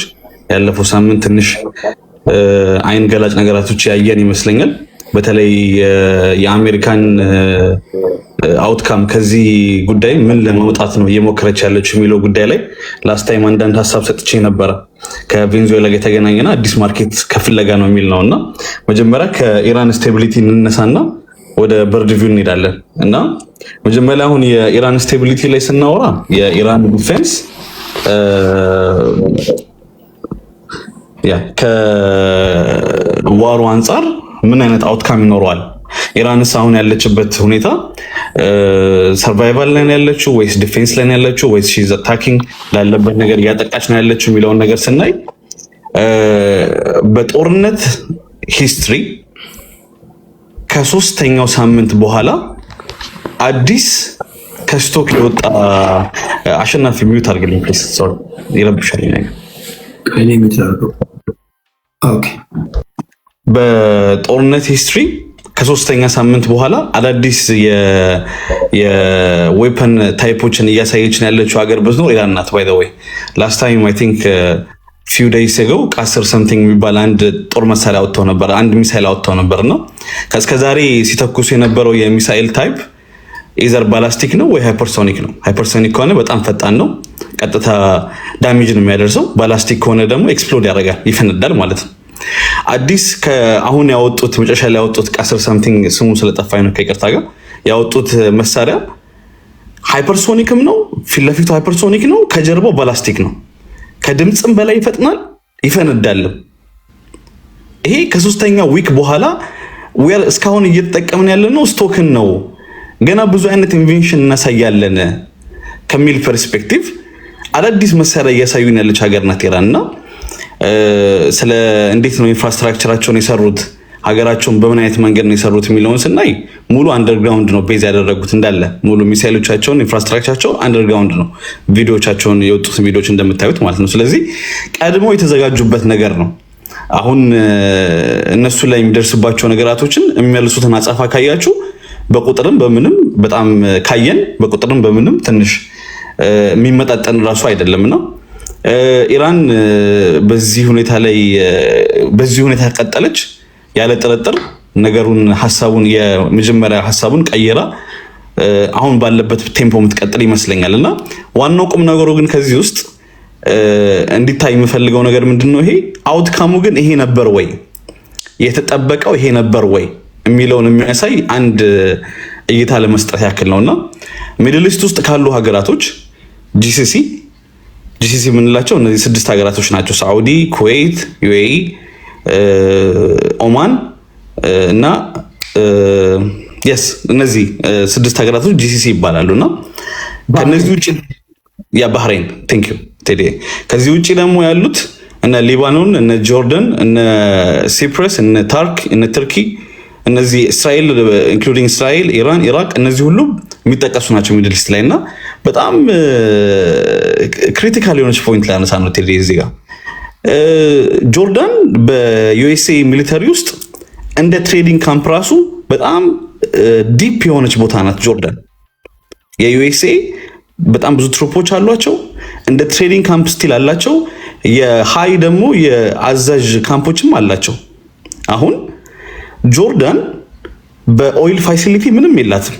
ያለፈው ሳምንት ትንሽ አይን ገላጭ ነገራቶች ያየን ይመስለኛል። በተለይ የአሜሪካን አውትካም ከዚህ ጉዳይ ምን ለማውጣት ነው እየሞከረች ያለችው የሚለው ጉዳይ ላይ ላስት ታይም አንዳንድ ሀሳብ ሰጥቼ ነበረ። ከቬንዙዌላ ጋር የተገናኘና አዲስ ማርኬት ከፍለጋ ነው የሚል ነው እና መጀመሪያ ከኢራን ስቴቢሊቲ እንነሳና ወደ በርድ ቪው እንሄዳለን እና መጀመሪያ አሁን የኢራን ስቴቢሊቲ ላይ ስናወራ የኢራን ዲፌንስ ከዋሩ አንጻር ምን አይነት አውትካም ይኖረዋል? ኢራንስ አሁን ያለችበት ሁኔታ ሰርቫይቫል ላይ ያለችው ወይስ ዲፌንስ ላይ ያለችው ወይስ ሺዝ አታኪንግ ላለበት ነገር እያጠቃች ነው ያለችው የሚለውን ነገር ስናይ በጦርነት ሂስትሪ ከ3ኛው ሳምንት በኋላ አዲስ ከስቶክ የወጣ አሸናፊ ሚዩት አድርግልኝ ፕሊዝ። ሶሪ ይረብሻል ነገር ከኔ የሚታረቀው ኦኬ። በጦርነት ሂስትሪ ከ3ኛ ሳምንት በኋላ አዳዲስ የዌፐን ታይፖችን እያሳየችን ያለችው ሀገር ብትኖር ኢራን ናት። ባይ ዘ ዌይ ላስት ታይም አይ ቲንክ ፊው ዴይስ አጎ ቃስር ሰምቲንግ የሚባል አንድ ጦር መሳሪያ አውጥተው ነበር፣ አንድ ሚሳይል አውጥተው ነበርና ከዛሬ ሲተኩሱ የነበረው የሚሳይል ታይፕ ኢዘር ባላስቲክ ነው ወይ ሃይፐርሶኒክ ነው። ሃይፐርሶኒክ ከሆነ በጣም ፈጣን ነው፣ ቀጥታ ዳሜጅ ነው የሚያደርሰው። ባላስቲክ ከሆነ ደግሞ ኤክስፕሎድ ያደርጋል፣ ይፈነዳል ማለት ነው። አዲስ አሁን ያወጡት መጨረሻ ላይ ያወጡት ቃስር ሰምቲንግ ስሙ ስለጠፋኝ ነው ከይቅርታ ጋር ያወጡት መሳሪያ ሃይፐርሶኒክም ነው፣ ፊት ለፊቱ ሃይፐርሶኒክ ነው፣ ከጀርባው ባላስቲክ ነው። ከድምፅም በላይ ይፈጥናል፣ ይፈነዳልም። ይሄ ከ3ኛ ዊክ በኋላ እስካሁን እየተጠቀምን ያለነው ስቶክን ነው። ገና ብዙ አይነት ኢንቬንሽን እናሳያለን ከሚል ፐርስፔክቲቭ አዳዲስ መሳሪያ እያሳዩን ያለች ሀገር ናት ኢራን እና ስለ እንዴት ነው ኢንፍራስትራክቸራቸውን የሰሩት ሀገራቸውን በምን አይነት መንገድ ነው የሰሩት የሚለውን ስናይ ሙሉ አንደርግራውንድ ነው ቤዝ ያደረጉት እንዳለ ሙሉ ሚሳይሎቻቸውን ኢንፍራስትራክቸራቸው አንደርግራውንድ ነው። ቪዲዮቻቸውን የወጡት ቪዲዮች እንደምታዩት ማለት ነው። ስለዚህ ቀድሞ የተዘጋጁበት ነገር ነው። አሁን እነሱ ላይ የሚደርስባቸው ነገራቶችን የሚመልሱትን አጻፋ ካያችሁ በቁጥርም በምንም በጣም ካየን በቁጥርም በምንም ትንሽ የሚመጣጠን ራሱ አይደለምና ኢራን በዚህ ሁኔታ ላይ በዚህ ሁኔታ ቀጠለች ያለ ጥርጥር ነገሩን ሐሳቡን የመጀመሪያ ሐሳቡን ቀየራ አሁን ባለበት ቴምፖ የምትቀጥል ይመስለኛልና ዋናው ቁም ነገሩ ግን ከዚህ ውስጥ እንዲታይ የምፈልገው ነገር ምንድነው? ይሄ አውትካሙ ግን ይሄ ነበር ወይ የተጠበቀው ይሄ ነበር ወይ የሚለውን የሚያሳይ አንድ እይታ ለመስጠት ያክል ነውና ሚድል ኢስት ውስጥ ካሉ ሀገራቶች ጂሲሲ የምንላቸው እነዚህ 6 ሀገራቶች ናቸው። ሳዑዲ፣ ኩዌት፣ ዩኤኢ፣ ኦማን እና እነዚህ 6 ሀገራቶች ጂሲሲ ይባላሉና ከነዚህ ውጪ ባህሬን ቴንክ ዩ ቴዲ። ከዚህ ውጪ ደግሞ ያሉት እነ ሊባኖን፣ እነ ጆርዳን፣ እነ ሲፕረስ፣ እነ ትርኪ እነዚህ እስራኤል ኢንክሉዲንግ እስራኤል፣ ኢራን፣ ኢራቅ እነዚህ ሁሉ የሚጠቀሱ ናቸው ሚድል ኢስት ላይ እና በጣም ክሪቲካል የሆነች ፖይንት ላይ አነሳ ነው ቴዲ እዚህ ጋር ጆርዳን በዩኤስኤ ሚሊተሪ ውስጥ እንደ ትሬዲንግ ካምፕ ራሱ በጣም ዲፕ የሆነች ቦታ ናት ጆርዳን። የዩኤስኤ በጣም ብዙ ትሮፖች አሏቸው፣ እንደ ትሬዲንግ ካምፕ ስቲል አላቸው። የሃይ ደግሞ የአዛዥ ካምፖችም አላቸው። አሁን ጆርዳን በኦይል ፋሲሊቲ ምንም የላትም፣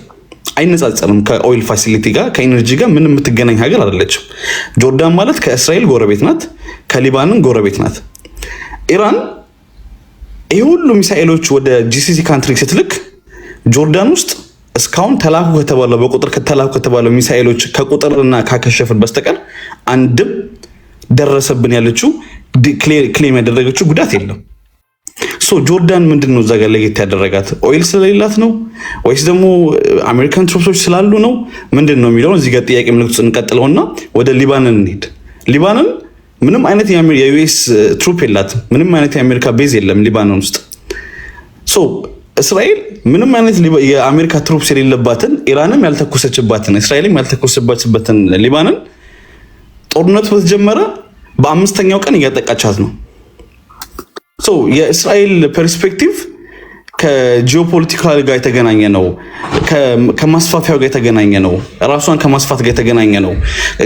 አይነጻጸርም። ከኦይል ፋሲሊቲ ጋር ከኢነርጂ ጋር ምንም የምትገናኝ ሀገር አይደለችም። ጆርዳን ማለት ከእስራኤል ጎረቤት ናት፣ ከሊባኖን ጎረቤት ናት። ኢራን ይህ ሁሉ ሚሳኤሎች ወደ ጂሲሲ ካንትሪ ስትልክ ጆርዳን ውስጥ እስካሁን ተላኩ ከተባለው በቁጥር ከተላኩ ከተባለው ሚሳኤሎች ከቁጥርና ካከሸፍን በስተቀር አንድም ደረሰብን ያለችው ክሌም ያደረገችው ጉዳት የለም። ጆርዳን ምንድን ነው እዛ ጋር ለየት ያደረጋት? ኦይል ስለሌላት ነው ወይስ ደግሞ አሜሪካን ትሮፖች ስላሉ ነው? ምንድን ነው የሚለውን እዚህ ጋር ጥያቄ ምልክት እንቀጥለውና ወደ ሊባኖን እንሂድ። ሊባኖን ምንም አይነት የዩኤስ ትሩፕ የላትም። ምንም አይነት የአሜሪካ ቤዝ የለም ሊባኖን ውስጥ። እስራኤል ምንም አይነት የአሜሪካ ትሩፕስ የሌለባትን ኢራንም ያልተኮሰችባትን እስራኤልም ያልተኮሰችበትን ሊባኖን ጦርነቱ በተጀመረ በ5ኛው ቀን እያጠቃቻት ነው። የእስራኤል ፐርስፔክቲቭ ከጂኦፖለቲካል ጋር የተገናኘ ነው። ከማስፋፊያው ጋር የተገናኘ ነው። ራሷን ከማስፋት ጋር የተገናኘ ነው።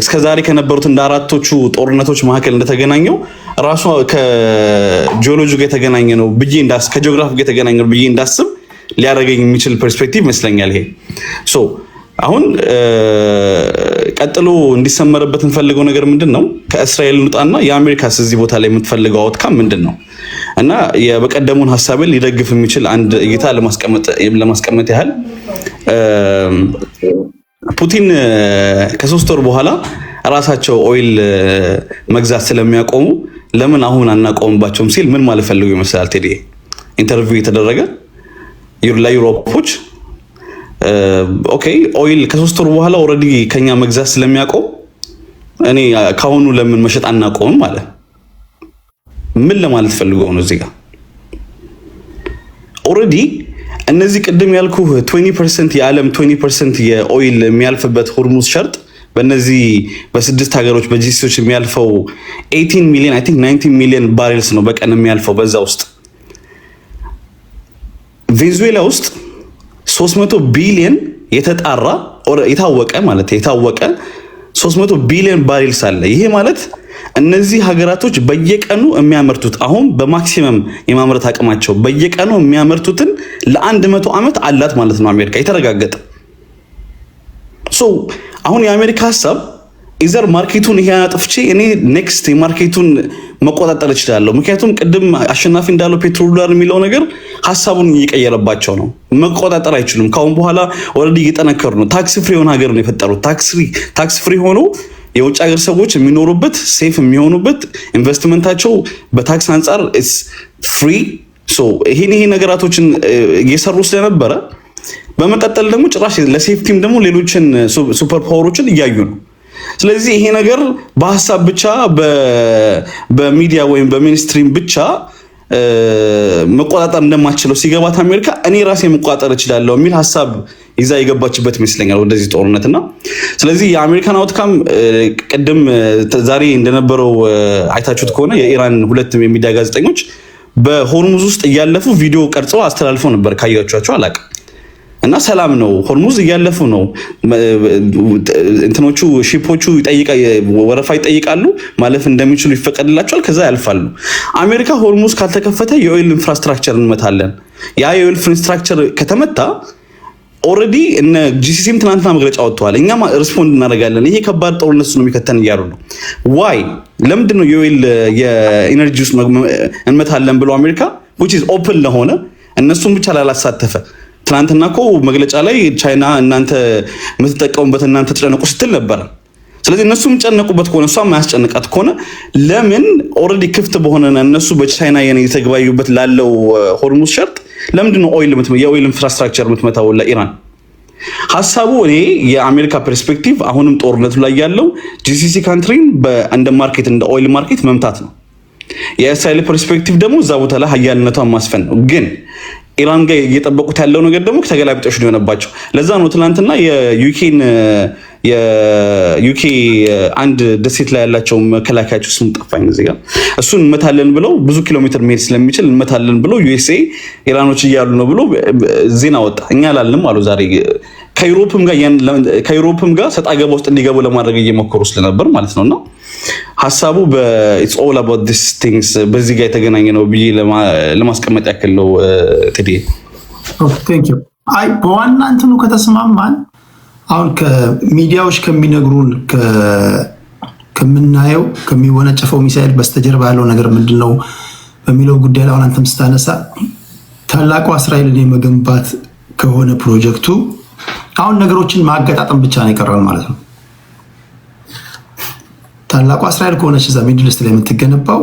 እስከዛሬ ከነበሩት እንደ አራቶቹ ጦርነቶች መካከል እንደተገናኘው ራሷ ከጂኦሎጂ ጋር የተገናኘ ነው ብዬ ከጂኦግራፊ ጋር የተገናኘ ነው ብዬ እንዳስብ ሊያደርገኝ የሚችል ፐርስፔክቲቭ ይመስለኛል ይሄ። ሶ አሁን ቀጥሎ እንዲሰመርበት እንፈልገው ነገር ምንድነው? ከእስራኤል እንውጣና የአሜሪካስ እዚህ ቦታ ላይ የምትፈልገው አውትካም ምንድነው? እና የበቀደሙን ሐሳብን ሊደግፍ የሚችል አንድ እይታ ለማስቀመጥ ያህል ፑቲን ከ3 ወር በኋላ ራሳቸው ኦይል መግዛት ስለሚያቆሙ ለምን አሁን አናቆምባቸውም ሲል ምን ማለት ፈልገው ይመስላል? ቴዲ ኢንተርቪው የተደረገ ለዩሮፖች ኦኬ ኦይል ከ3 ወር በኋላ ኦልሬዲ ከኛ መግዛት ስለሚያቆም እኔ ካሁኑ ለምን መሸጥ አናቆምም ማለት ምን ለማለት ፈልገው ነው? እዚህ ጋር ኦልሬዲ እነዚህ ቅድም ያልኩ 20% የዓለም 20% የኦይል የሚያልፍበት ሆርሙዝ ሸርጥ በእነዚህ በ6 ሀገሮች በጂሲዎች የሚያልፈው 18 ሚሊዮን አይ ቲንክ 19 ሚሊዮን ባሬልስ ነው በቀን የሚያልፈው። በዛ ውስጥ ቬኔዙዌላ ውስጥ 300 ቢሊዮን የተጣራ የታወቀ 300 ቢሊዮን ባሬልስ አለ። ይሄ ማለት እነዚህ ሀገራቶች በየቀኑ የሚያመርቱት አሁን በማክሲመም የማምረት አቅማቸው በየቀኑ የሚያመርቱትን ለ100 ዓመት አላት ማለት ነው አሜሪካ የተረጋገጠ። ሶ አሁን የአሜሪካ ሐሳብ ኢዘር ማርኬቱን ይሄ አጥፍቼ እኔ ኔክስት የማርኬቱን መቆጣጠር እችላለሁ። ምክንያቱም ቅድም አሸናፊ እንዳለው ፔትሮዶላር የሚለው ነገር ሐሳቡን እየቀየረባቸው ነው። መቆጣጠር አይችሉም። ካሁን በኋላ ኦልሬዲ እየጠነከሩ ነው። ታክስ ፍሪ የሆነ ሀገር ነው የፈጠሩት። ታክስ ፍሪ ሆኖ የውጭ ሀገር ሰዎች የሚኖሩበት ሴፍ የሚሆኑበት ኢንቨስትመንታቸው በታክስ አንጻር ኢትስ ፍሪ። ሶ ይሄ ነገራቶችን እየሰሩ ስለነበረ በመቀጠል ደግሞ ጭራሽ ለሴፍቲም ደግሞ ሌሎችን ሱፐር ፓወሮችን እያዩ ነው። ስለዚህ ይሄ ነገር በሐሳብ ብቻ በሚዲያ ወይም በሜንስትሪም ብቻ መቆጣጠር እንደማትችለው ሲገባት አሜሪካ እኔ ራሴ መቆጣጠር እችላለሁ የሚል ሐሳብ ይዛ የገባችበት ይመስለኛል ወደዚህ ጦርነትና ስለዚህ የአሜሪካን አውትካም ቅድም ዛሬ እንደነበረው አይታችሁት ከሆነ የኢራን 2 የሚዲያ ጋዜጠኞች በሆርሙዝ ውስጥ እያለፉ ቪዲዮ ቀርጸው አስተላልፈው ነበር። ካያችኋቸው አላውቅም። እና ሰላም ነው፣ ሆርሙዝ እያለፉ ነው። እንትኖቹ ሺፖቹ ወረፋ ይጠይቃሉ፣ ማለፍ እንደሚችሉ ይፈቀድላቸዋል፣ ከዛ ያልፋሉ። አሜሪካ ሆርሙዝ ካልተከፈተ የኦይል ኢንፍራስትራክቸር እንመታለን። ያ የኦይል ኢንፍራስትራክቸር ከተመታ ኦልሬዲ እነ ጂሲሲም ትናንትና መግለጫ ወጥተዋል። እኛም ሪስፖንድ እናደርጋለን፣ ይሄ ከባድ ጦርነት ነው የሚከተን እያሉ ነው። ዋይ ለምንድን ነው የኦይል የኢነርጂ ውስጥ እንመታለን ብሎ አሜሪካ which is open ለሆነ እነሱም ብቻ ላላሳተፈ ትናንትና እኮ መግለጫ ላይ ቻይና እናንተ የምትጠቀሙበት እናንተ ተጨነቁ ስትል ነበር። ስለዚህ እነሱ የሚጨነቁበት ከሆነ እሷ ማያስጨንቃት ከሆነ ለምን ኦልሬዲ ክፍት በሆነ እነሱ በቻይና የተግባዩበት ላለው ሆርሙዝ ሸርጥ ለምንድን ነው የኦይል ኢንፍራስትራክቸር የምትመታው ለኢራን? ሐሳቡ እኔ የአሜሪካ ፐርስፔክቲቭ አሁንም ጦርነቱ ላይ ያለው ጂሲሲ ካንትሪን እንደ ማርኬት እንደ ኦይል ማርኬት መምታት ነው። የእስራኤል ፐርስፔክቲቭ ደግሞ እዛ ቦታ ላይ ሀያልነቷን ማስፈን ነው። ግን ኢራን ጋር እየጠበቁት ያለው ነገር ደግሞ ተገላቢጦሽ ነው የሆነባቸው። ለዛ ነው ትናንትና የዩኬ አንድ ደሴት ላይ ያላቸው መከላከያቸው ስም ጠፋኝ እዚህ ጋር እሱን እንመታለን ብለው ብዙ ኪሎ ሜትር መሄድ ስለሚችል እንመታለን ብለው ዩኤስኤ ኢራኖች እያሉ ነው ብሎ ዜና ወጣ። እኛ አላልንም አሉ ዛሬ ከዩሮፕም ጋር ሰጣ ገባ ውስጥ እንዲገቡ ለማድረግ እየሞከሩ ስለነበር ማለት ነውና ሐሳቡ it's all about these things በዚህ ጋር የተገናኘ ነው ብዬ ለማስቀመጥ ያክል ነው። ቴዲ ቴንክ ዩ። አይ በዋና እንትኑ ከተስማማን አሁን ከሚዲያዎች ከሚነግሩን ከምናየው ከሚወነጨፈው ሚሳኤል በስተጀርባ ያለው ነገር ምንድነው በሚለው ጉዳይ ላይ አሁን አንተም ስታነሳ ታላቁ እስራኤልን የመገንባት ከሆነ ፕሮጀክቱ አሁን ነገሮችን ማገጣጠም ብቻ ነው የቀረው ማለት ነው። ታላቁ እስራኤል ከሆነች እዛ ሚድል ኢስት ላይ የምትገነባው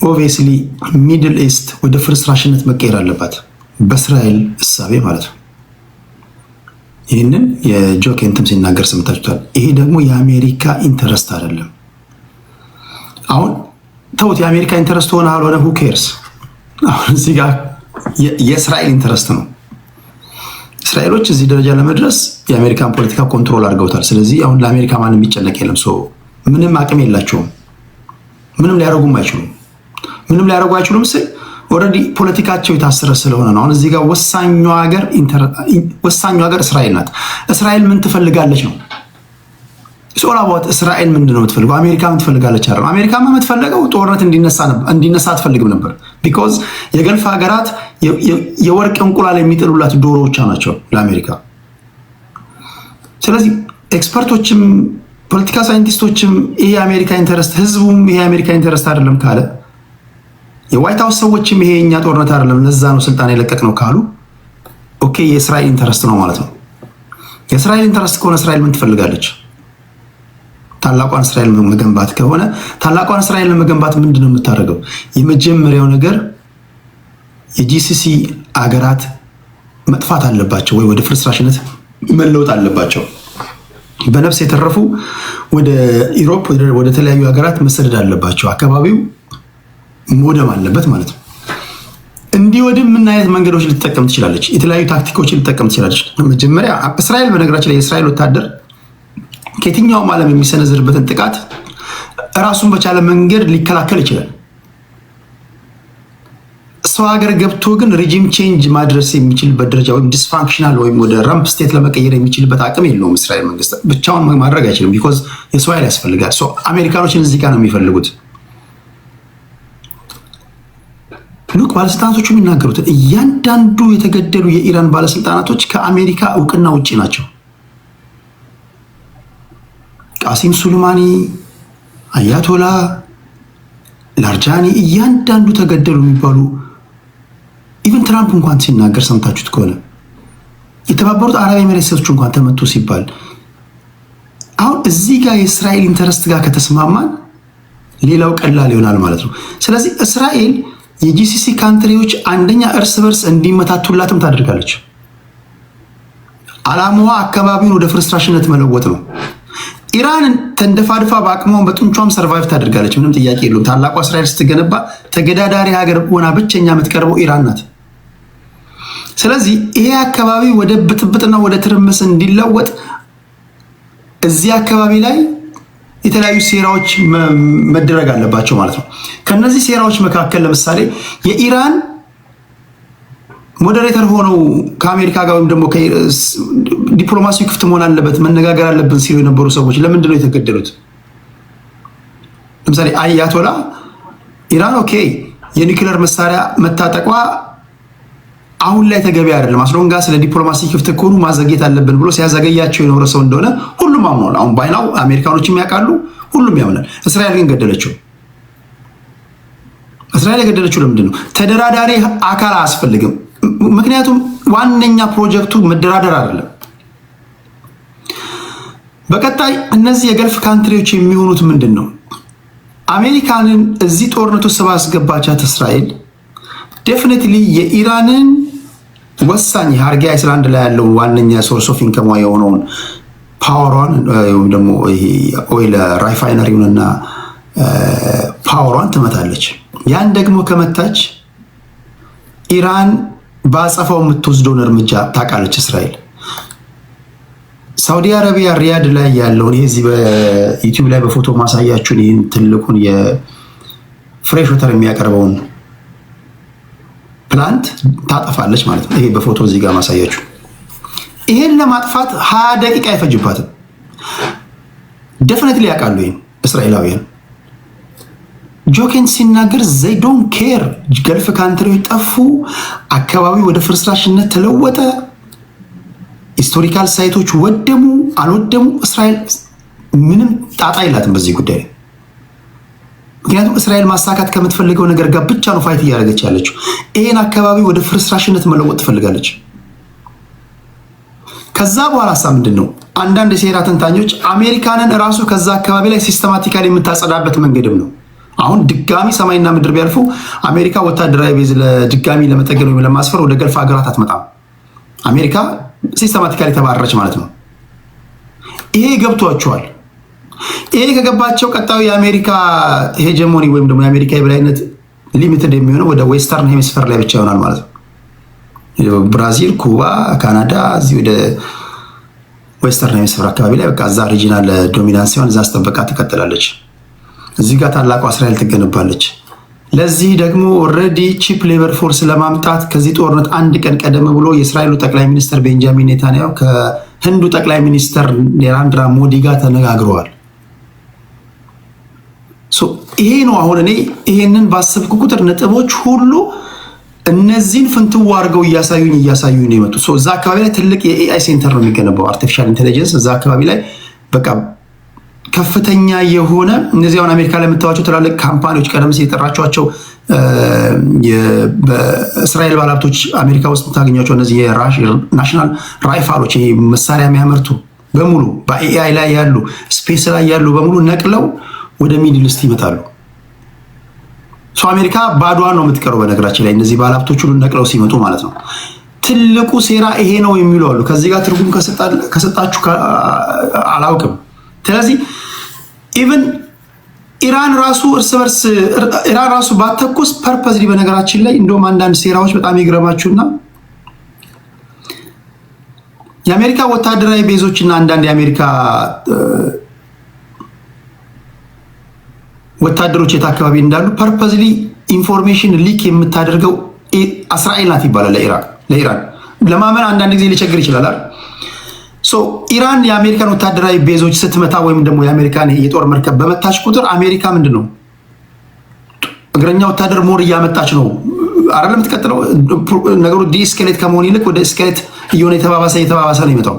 ኦብቪየስሊ ሚድል ኢስት ወደ ፍርስራሽነት መቀየር አለባት በእስራኤል እሳቤ ማለት ነው። ይህንን የጆ ኬንትም ሲናገር ሰምታችኋል። ይሄ ደግሞ የአሜሪካ ኢንተረስት አይደለም። አሁን ተውት፣ የአሜሪካ ኢንተረስት ሆነ አልሆነ who cares? አሁን እዚህ ጋር የእስራኤል ኢንተረስት ነው። እስራኤሎች እዚህ ደረጃ ለመድረስ የአሜሪካን ፖለቲካ ኮንትሮል አድርገውታል። ስለዚህ አሁን ለአሜሪካ ማንም የሚጨነቅ የለም። ምንም አቅም የላቸውም። ምንም ሊያደርጉም አይችሉም። ምንም ሊያደርጉ አይችሉም። ኦልሬዲ ፖለቲካቸው የታሰረ ስለሆነ ነው። አሁን እዚህ ጋር ወሳኙ ሀገር እስራኤል ናት። እስራኤል ምን ትፈልጋለች ነው ሶላባት። እስራኤል ምንድን ነው የምትፈልገው? አሜሪካ ምን ትፈልጋለች? አይደል? አሜሪካ የምትፈልገው ጦርነት እንዲነሳ አትፈልግም ነበር። ቢኮዝ የገልፍ ሀገራት የወርቅ እንቁላል የሚጥሉላት ዶሮዎቿ ናቸው ለአሜሪካ። ስለዚህ ኤክስፐርቶችም ፖለቲካ ሳይንቲስቶችም ይሄ የአሜሪካ ኢንተረስት፣ ህዝቡም ይሄ የአሜሪካ ኢንተረስት አይደለም ካለ፣ የዋይት ሀውስ ሰዎችም ይሄ የኛ ጦርነት አይደለም ለዛ ነው ስልጣን የለቀቅ ነው ካሉ፣ ኦኬ የእስራኤል ኢንተረስት ነው ማለት ነው። የእስራኤል ኢንተረስት ከሆነ እስራኤል ምን ትፈልጋለች? ታላቋን እስራኤል መገንባት ከሆነ ታላቋን እስራኤል ለመገንባት ምንድን ነው የምታደርገው? የመጀመሪያው ነገር የጂሲሲ አገራት መጥፋት አለባቸው ወይ ወደ ፍርስራሽነት መለወጥ አለባቸው። በነፍስ የተረፉ ወደ ኢሮፕ ወደ ተለያዩ ሀገራት መሰደድ አለባቸው። አካባቢው መውደም አለበት ማለት ነው። እንዲወድም ምን አይነት መንገዶች ልትጠቀም ትችላለች? የተለያዩ ታክቲኮችን ልትጠቀም ትችላለች። መጀመሪያ እስራኤል በነገራችን ላይ የእስራኤል ወታደር ከየትኛውም ዓለም የሚሰነዝርበትን ጥቃት ራሱን በቻለ መንገድ ሊከላከል ይችላል። ሰው ሀገር ገብቶ ግን ሬጂም ቼንጅ ማድረስ የሚችልበት ደረጃ ወይም ዲስፋንክሽናል ወይም ወደ ራምፕ ስቴት ለመቀየር የሚችልበት አቅም የለውም። እስራኤል መንግስት ብቻውን ማድረግ አይችልም። ቢኮዝ የሰው ኃይል ያስፈልጋል። አሜሪካኖችን እዚህ ጋር ነው የሚፈልጉት። ሉክ ባለስልጣናቶቹ የሚናገሩት እያንዳንዱ የተገደሉ የኢራን ባለስልጣናቶች ከአሜሪካ እውቅና ውጭ ናቸው። ቃሲም ሱሌማኒ፣ አያቶላ ላርጃኒ እያንዳንዱ ተገደሉ የሚባሉ ኢቨን ትራምፕ እንኳን ሲናገር ሰምታችሁት ከሆነ የተባበሩት አረብ ኤሚሬቶች እንኳን ተመቱ ሲባል፣ አሁን እዚህ ጋር የእስራኤል ኢንተረስት ጋር ከተስማማን ሌላው ቀላል ይሆናል ማለት ነው። ስለዚህ እስራኤል የጂሲሲ ካንትሪዎች አንደኛ እርስ በርስ እንዲመታቱላትም ታደርጋለች። አላማዋ አካባቢውን ወደ ፍርስራሽነት መለወጥ ነው። ኢራን ተንደፋድፋ በአቅሟን በጡንቿም ሰርቫይቭ ታደርጋለች። ምንም ጥያቄ የለውም። ታላቋ እስራኤል ስትገነባ ተገዳዳሪ ሀገር ሆና ብቸኛ የምትቀርበው ኢራን ናት። ስለዚህ ይሄ አካባቢ ወደ ብጥብጥና ወደ ትርምስ እንዲለወጥ እዚህ አካባቢ ላይ የተለያዩ ሴራዎች መደረግ አለባቸው ማለት ነው። ከነዚህ ሴራዎች መካከል ለምሳሌ የኢራን ሞዴሬተር ሆነው ከአሜሪካ ጋር ወይም ደግሞ ዲፕሎማሲው ክፍት መሆን አለበት መነጋገር አለብን ሲሉ የነበሩ ሰዎች ለምንድን ነው የተገደሉት? ለምሳሌ አያቶላ ኢራን ኦኬ የኒውክሌር መሳሪያ መታጠቋ አሁን ላይ ተገቢ አይደለም፣ አስሎንጋ ስለ ዲፕሎማሲ ክፍት ከሆኑ ማዘግየት አለብን ብሎ ሲያዘገያቸው የኖረ ሰው እንደሆነ ሁሉም አምኗል። አሁን ባይናው አሜሪካኖችም ያውቃሉ፣ ሁሉም ያምናል። እስራኤል ግን ገደለችው። እስራኤል የገደለችው ለምንድን ነው? ተደራዳሪ አካል አያስፈልግም። ምክንያቱም ዋነኛ ፕሮጀክቱ መደራደር አይደለም። በቀጣይ እነዚህ የገልፍ ካንትሪዎች የሚሆኑት ምንድን ነው? አሜሪካንን እዚህ ጦርነቱ ስባ አስገባቻት እስራኤል ዴፊኒትሊ የኢራንን ወሳኝ ሀርጌ አይስላንድ ላይ ያለውን ዋነኛ ሶርስ ኦፍ ኢንከም የሆነውን ፓወሯን ወይም ደግሞ ኦይል ራይፋይነሪውንና ፓወሯን ትመታለች። ያን ደግሞ ከመታች ኢራን በአጸፋው የምትወስደውን እርምጃ ታውቃለች እስራኤል። ሳውዲ አረቢያ ሪያድ ላይ ያለውን ይሄ እዚህ በዩቲዩብ ላይ በፎቶ ማሳያችሁን ይህን ትልቁን የፍሬሽ ወተር የሚያቀርበውን ፕላንት ታጠፋለች ማለት ነው። ይሄ በፎቶ እዚህ ጋር ማሳያችሁ። ይሄን ለማጥፋት 20 ደቂቃ አይፈጅባትም። ዴፊኒትሊ ያውቃሉ ይሄን እስራኤላውያን። ጆኬን ሲናገር ዘይ ዶንት ኬር። ገልፍ ካንትሪዎች ጠፉ፣ አካባቢ ወደ ፍርስራሽነት ተለወጠ፣ ሂስቶሪካል ሳይቶች ወደሙ አልወደሙ፣ እስራኤል ምንም ጣጣ የላትም በዚህ ጉዳይ ላይ። ምክንያቱም እስራኤል ማሳካት ከምትፈልገው ነገር ጋር ብቻ ነው ፋይት እያደረገች ያለችው። ይሄን አካባቢ ወደ ፍርስራሽነት መለወጥ ትፈልጋለች። ከዛ በኋላ ሀሳብ ምንድን ነው? አንዳንድ የሴራ ተንታኞች አሜሪካንን እራሱ ከዛ አካባቢ ላይ ሲስተማቲካሊ የምታጸዳበት መንገድም ነው። አሁን ድጋሚ ሰማይና ምድር ቢያልፉ አሜሪካ ወታደራዊ ቤዝ ለድጋሚ ለመጠገን ወይም ለማስፈር ወደ ገልፍ ሀገራት አትመጣም። አሜሪካ ሲስተማቲካሊ ተባረረች ማለት ነው። ይሄ ገብቷቸዋል። ይሄ ከገባቸው ቀጣዩ የአሜሪካ ሄጀሞኒ ወይም ደግሞ የአሜሪካ የበላይነት ሊሚትድ የሚሆነው ወደ ዌስተርን ሄሚስፌር ላይ ብቻ ይሆናል ማለት ነው። ብራዚል፣ ኩባ፣ ካናዳ እዚህ ወደ ዌስተርን ሄሚስፌር አካባቢ ላይ በቃ እዛ ሪጂናል ዶሚናንስ ሲሆን እዛ አስጠበቃ ትቀጥላለች። እዚህ ጋር ታላቋ እስራኤል ትገነባለች። ለዚህ ደግሞ ኦልሬዲ ቺፕ ሌበር ፎርስ ለማምጣት ከዚህ ጦርነት አንድ ቀን ቀደም ብሎ የእስራኤሉ ጠቅላይ ሚኒስትር ቤንጃሚን ኔታንያሁ ከህንዱ ጠቅላይ ሚኒስትር ናሬንድራ ሞዲ ጋር ተነጋግረዋል። ይሄ ነው አሁን እኔ ይሄንን ባሰብኩ ቁጥር ነጥቦች ሁሉ እነዚህን ፍንትው አድርገው እያሳዩኝ ነው የመጡት። እዛ አካባቢ ላይ ትልቅ የኤአይ ሴንተር ነው የሚገነባው፣ አርቲፊሻል ኢንቴሊጀንስ እዛ አካባቢ ላይ በቃ ከፍተኛ የሆነ እነዚህ አሁን አሜሪካ ላይ የምታዋቸው ትላልቅ ካምፓኒዎች ቀደም ሲል የጠራቸዋቸው በእስራኤል ባለሀብቶች አሜሪካ ውስጥ የምታገኛቸው እነዚህ ናሽናል ራይፋሎች መሳሪያ የሚያመርቱ በሙሉ በኤአይ ላይ ያሉ ስፔስ ላይ ያሉ በሙሉ ነቅለው ወደ ሚድል ኢስት ይመጣሉ። አሜሪካ ባዷን ነው የምትቀረው። በነገራችን ላይ እነዚህ ባለሀብቶች ሁሉ ነቅለው ሲመጡ ማለት ነው። ትልቁ ሴራ ይሄ ነው የሚሉ አሉ። ከዚህ ጋር ትርጉም ከሰጣችሁ አላውቅም። ስለዚህ ኢቭን ኢራን ራሱ ባተኩስ ፐርፐዝሊ በነገራችን ላይ እንደውም አንዳንድ ሴራዎች በጣም ይግረማችሁና የአሜሪካ ወታደራዊ ቤዞች እና አንዳንድ የአሜሪካ ወታደሮች የት አካባቢ እንዳሉ ፐርፐዝሊ ኢንፎርሜሽን ሊክ የምታደርገው እስራኤል ናት ይባላል ለኢራን። ለማመን አንዳንድ ጊዜ ሊቸግር ይችላል አይደል? ኢራን የአሜሪካን ወታደራዊ ቤዞች ስትመታ ወይም ደግሞ የአሜሪካን የጦር መርከብ በመታች ቁጥር አሜሪካ ምንድን ነው እግረኛ ወታደር ሞር እያመጣች ነው አይደለም የምትቀጥለው። ነገሩ ዲስኬሌት ከመሆን ይልቅ ወደ ስኬሌት እየሆነ የተባባሰ ነው የሚመጣው።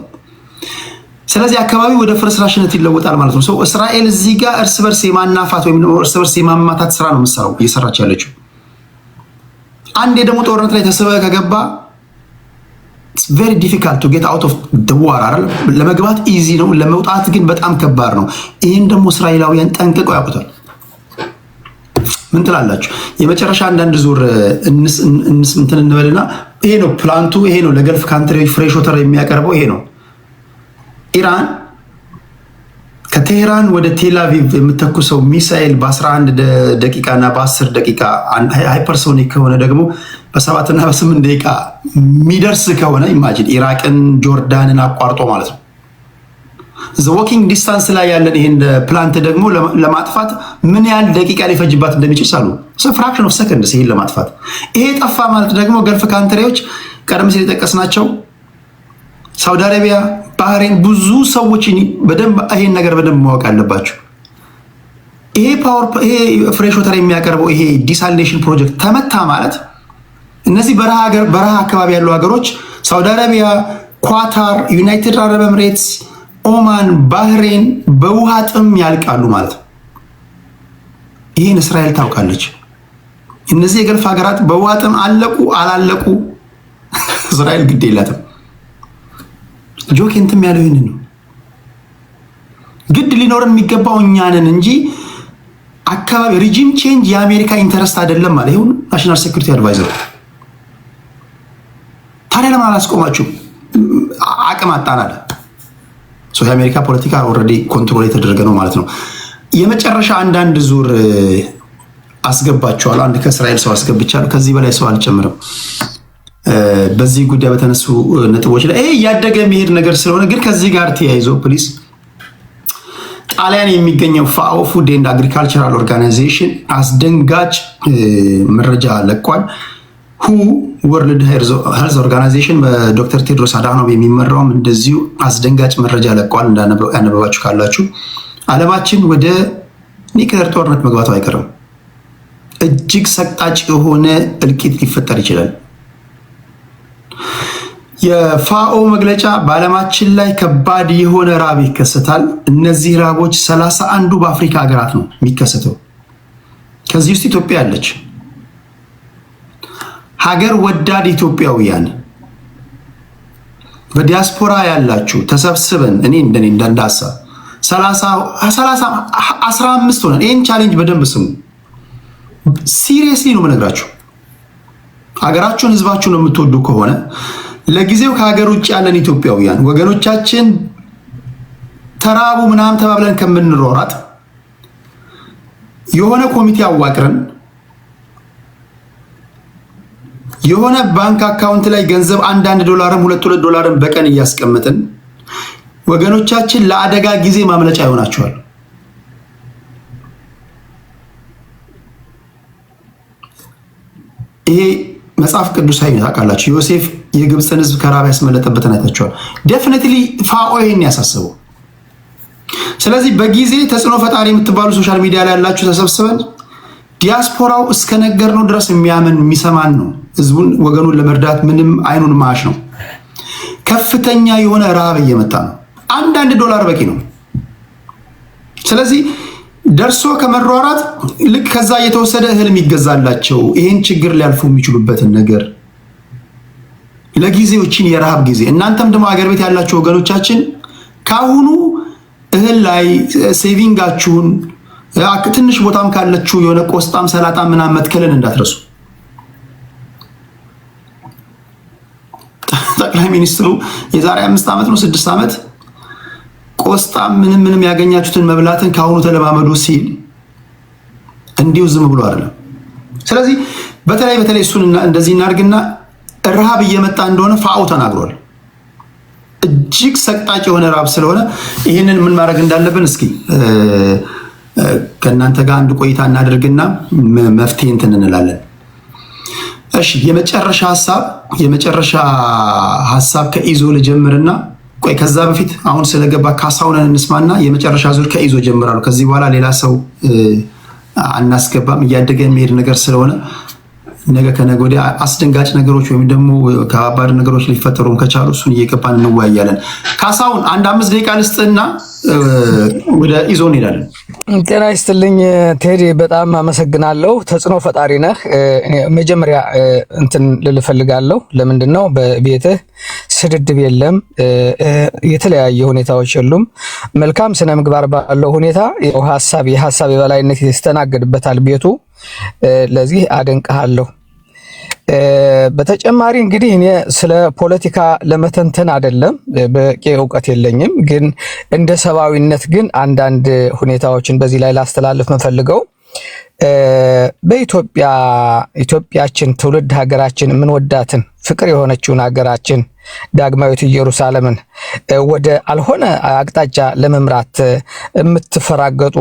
ስለዚህ አካባቢ ወደ ፍርስራሽነት ይለወጣል ማለት ነው። እስራኤል እዚህ ጋር እርስ በርስ የማናፋት ወይም እርስ በርስ የማማታት ስራ ነው የምትሰራው እየሰራች ያለችው። አንዴ ደግሞ ጦርነት ላይ ተስበህ ከገባ it's very difficult to get out of the war አይደል? ለመግባት ኢዚ ነው፣ ለመውጣት ግን በጣም ከባድ ነው። ይህን ደግሞ እስራኤላውያን ጠንቅቀው ያውቁታል። ምን ትላላችሁ? የመጨረሻ አንዳንድ ዙር እንትን እንበልና ይሄ ነው ፕላንቱ፣ ይሄ ነው ለገልፍ ካንትሪዎች ፍሬሽ ወተር የሚያቀርበው ይሄ ነው። ኢራን ከቴህራን ወደ ቴልአቪቭ የምተኩሰው ሚሳኤል በ11 ደቂቃ እና በ10 ደቂቃ ሃይፐርሶኒክ ከሆነ ደግሞ በ7 እና በ8 ደቂቃ የሚደርስ ከሆነ ኢማጂን ኢራቅን ጆርዳንን አቋርጦ ማለት ነው። ዘ ዎኪንግ ዲስታንስ ላይ ያለን ይሄን ፕላንት ደግሞ ለማጥፋት ምን ያህል ደቂቃ ሊፈጅባት እንደሚችል ሳሉ ፍራክሽን ኦፍ ሰከንድስ ይሄን ለማጥፋት። ይሄ ጠፋ ማለት ደግሞ ገልፍ ካንትሪዎች ቀደም ሲል የጠቀስናቸው ሳውዲ አረቢያ፣ ባህሬን ብዙ ሰዎች በደንብ ይሄን ነገር በደንብ ማወቅ አለባቸው። ይሄ ፍሬሽ ወተር የሚያቀርበው ይሄ ዲሳሊኔሽን ፕሮጀክት ተመታ ማለት እነዚህ በረሃ አካባቢ ያሉ ሀገሮች ሳውዲ አረቢያ፣ ኳታር፣ ዩናይትድ አረብ ኤምሬትስ፣ ኦማን፣ ባህሬን በውሃ ጥም ያልቃሉ ማለት ነው። ይህን እስራኤል ታውቃለች። እነዚህ የገልፍ ሀገራት በውሃ ጥም አለቁ አላለቁ እስራኤል ግድ የላትም። ጆክ እንትም ያለው ይህንን ነው። ግድ ሊኖረን የሚገባው እኛንን እንጂ አካባቢ ሪጂም ቼንጅ የአሜሪካ ኢንተረስት አይደለም ማለት ይሁን ናሽናል ሴኩሪቲ አድቫይዘር። ታዲያ ለምን አላስቆማችሁ? አቅም አጣናል። የአሜሪካ ፖለቲካ ኦልሬዲ ኮንትሮል የተደረገ ነው ማለት ነው። የመጨረሻ አንዳንድ ዙር አስገባቸዋለሁ። አንድ ከእስራኤል ሰው አስገብቻለሁ። ከዚህ በላይ ሰው አልጨምርም። በዚህ ጉዳይ በተነሱ ነጥቦች ላይ ይሄ እያደገ የሚሄድ ነገር ስለሆነ ግን ከዚህ ጋር ተያይዞ ፕሊስ ጣሊያን የሚገኘው ፋኦ ፉድ ኤንድ አግሪካልቸራል ኦርጋናይዜሽን አስደንጋጭ መረጃ ለቋል። ሁ ወርልድ ሄልዝ ኦርጋናይዜሽን በዶክተር ቴድሮስ አድሃኖም የሚመራውም እንደዚሁ አስደንጋጭ መረጃ ለቋል። ያነበባችሁ ካላችሁ ዓለማችን ወደ ኒውክሌር ጦርነት መግባቱ አይቀርም። እጅግ ሰቅጣጭ የሆነ እልቂት ሊፈጠር ይችላል። የፋኦ መግለጫ በዓለማችን ላይ ከባድ የሆነ ራብ ይከሰታል። እነዚህ ራቦች 31ዱ በአፍሪካ ሀገራት ነው የሚከሰተው። ከዚህ ውስጥ ኢትዮጵያ አለች። ሀገር ወዳድ ኢትዮጵያውያን በዲያስፖራ ያላችሁ ተሰብስበን እኔ እንዳንዳሳ 15 ሆነን ይህን ቻሌንጅ በደንብ ስሙ። ሲሪየስሊ ነው የምነግራችሁ። ሀገራችሁን ህዝባችሁን የምትወዱ ከሆነ ለጊዜው ከሀገር ውጭ ያለን ኢትዮጵያውያን ወገኖቻችን ተራቡ ምናምን ተባብለን ከምንሮራት የሆነ ኮሚቴ አዋቅረን የሆነ ባንክ አካውንት ላይ ገንዘብ $1 ዶላርም $2 በቀን እያስቀመጥን ወገኖቻችን ለአደጋ ጊዜ ማምለጫ ይሆናቸዋል። ይሄ መጽሐፍ ቅዱሳዊ ነው ታውቃላችሁ። ዮሴፍ የግብፅን ህዝብ ከራብ ያስመለጠበትን አይታችኋል። ዴፊኒትሊ ፋኦ ይሄን ያሳስበው። ስለዚህ በጊዜ ተጽዕኖ ፈጣሪ የምትባሉ ሶሻል ሚዲያ ላይ ያላችሁ ተሰብስበን ዲያስፖራው እስከነገርነው ድረስ የሚያምን የሚሰማን ነው። ህዝቡን ወገኑን ለመርዳት ምንም አይኑን ማሽ ነው። ከፍተኛ የሆነ ረሃብ እየመጣ ነው። አንዳንድ ዶላር በቂ ነው። ስለዚህ ደርሶ ከመሯራት ልክ ከዛ እየተወሰደ እህል የሚገዛላቸው ይህን ችግር ሊያልፉ የሚችሉበትን ነገር ለጊዜዎችን የረሃብ ጊዜ እናንተም ደግሞ አገር ቤት ያላችሁ ወገኖቻችን ካሁኑ እህል ላይ ሴቪንጋችሁን ትንሽ ቦታም ካለችሁ የሆነ ቆስጣም ሰላጣም ምናምን መትከልን እንዳትረሱ። ጠቅላይ ሚኒስትሩ የዛሬ 5 ዓመት ነው 6 ዓመት ቆስጣም ምንም ያገኛችሁትን መብላትን ካሁኑ ተለማመዱ ሲል እንዲሁ ዝም ብሎ አይደለም። ስለዚህ በተለይ እሱን እንደዚህ እናድርግና ረሃብ እየመጣ እንደሆነ ፋኦ ተናግሯል። እጅግ ሰቅጣጭ የሆነ ረሃብ ስለሆነ ይህንን ምን ማድረግ እንዳለብን እስኪ ከእናንተ ጋር አንድ ቆይታ እናደርግና መፍትሄ እንትን እንላለን። እሺ የመጨረሻ ሀሳብ ከኢዞ ልጀምርና ቆይ ከዛ በፊት አሁን ስለገባ ካሳውንን እንስማና የመጨረሻ ዙር ከኢዞ ጀምራሉ። ከዚህ በኋላ ሌላ ሰው አናስገባም። እያደገ የሚሄድ ነገር ስለሆነ ነገ ከነገ ወዲያ አስደንጋጭ ነገሮች ወይም ደግሞ ከባድ ነገሮች ሊፈጠሩም ከቻሉ እሱን እየገባን እንወያያለን። ካሳውን አንድ 5 ደቂቃ ልስጥና ወደ ኢዞ እንሄዳለን። ጤና ይስጥልኝ ቴዲ፣ በጣም አመሰግናለሁ። ተጽዕኖ ፈጣሪ ነህ። መጀመሪያ እንትን ልፈልጋለሁ። ለምንድን ነው በቤትህ ስድድብ የለም፣ የተለያየ ሁኔታዎች የሉም። መልካም ስነ ምግባር ባለው ሁኔታ የሀሳብ የበላይነት ይስተናገድበታል ቤቱ። ለዚህ አደንቅሃለሁ። በተጨማሪ እንግዲህ እኔ ስለ ፖለቲካ ለመተንተን አይደለም፣ በቂ እውቀት የለኝም። ግን እንደ ሰብአዊነት ግን አንዳንድ ሁኔታዎችን በዚህ ላይ ላስተላልፍ መፈልገው በኢትዮጵያችን ትውልድ ሀገራችን የምንወዳትን ፍቅር የሆነችውን ሀገራችን ዳግማዊት ኢየሩሳሌምን ወደ አልሆነ አቅጣጫ ለመምራት የምትፈራገጡ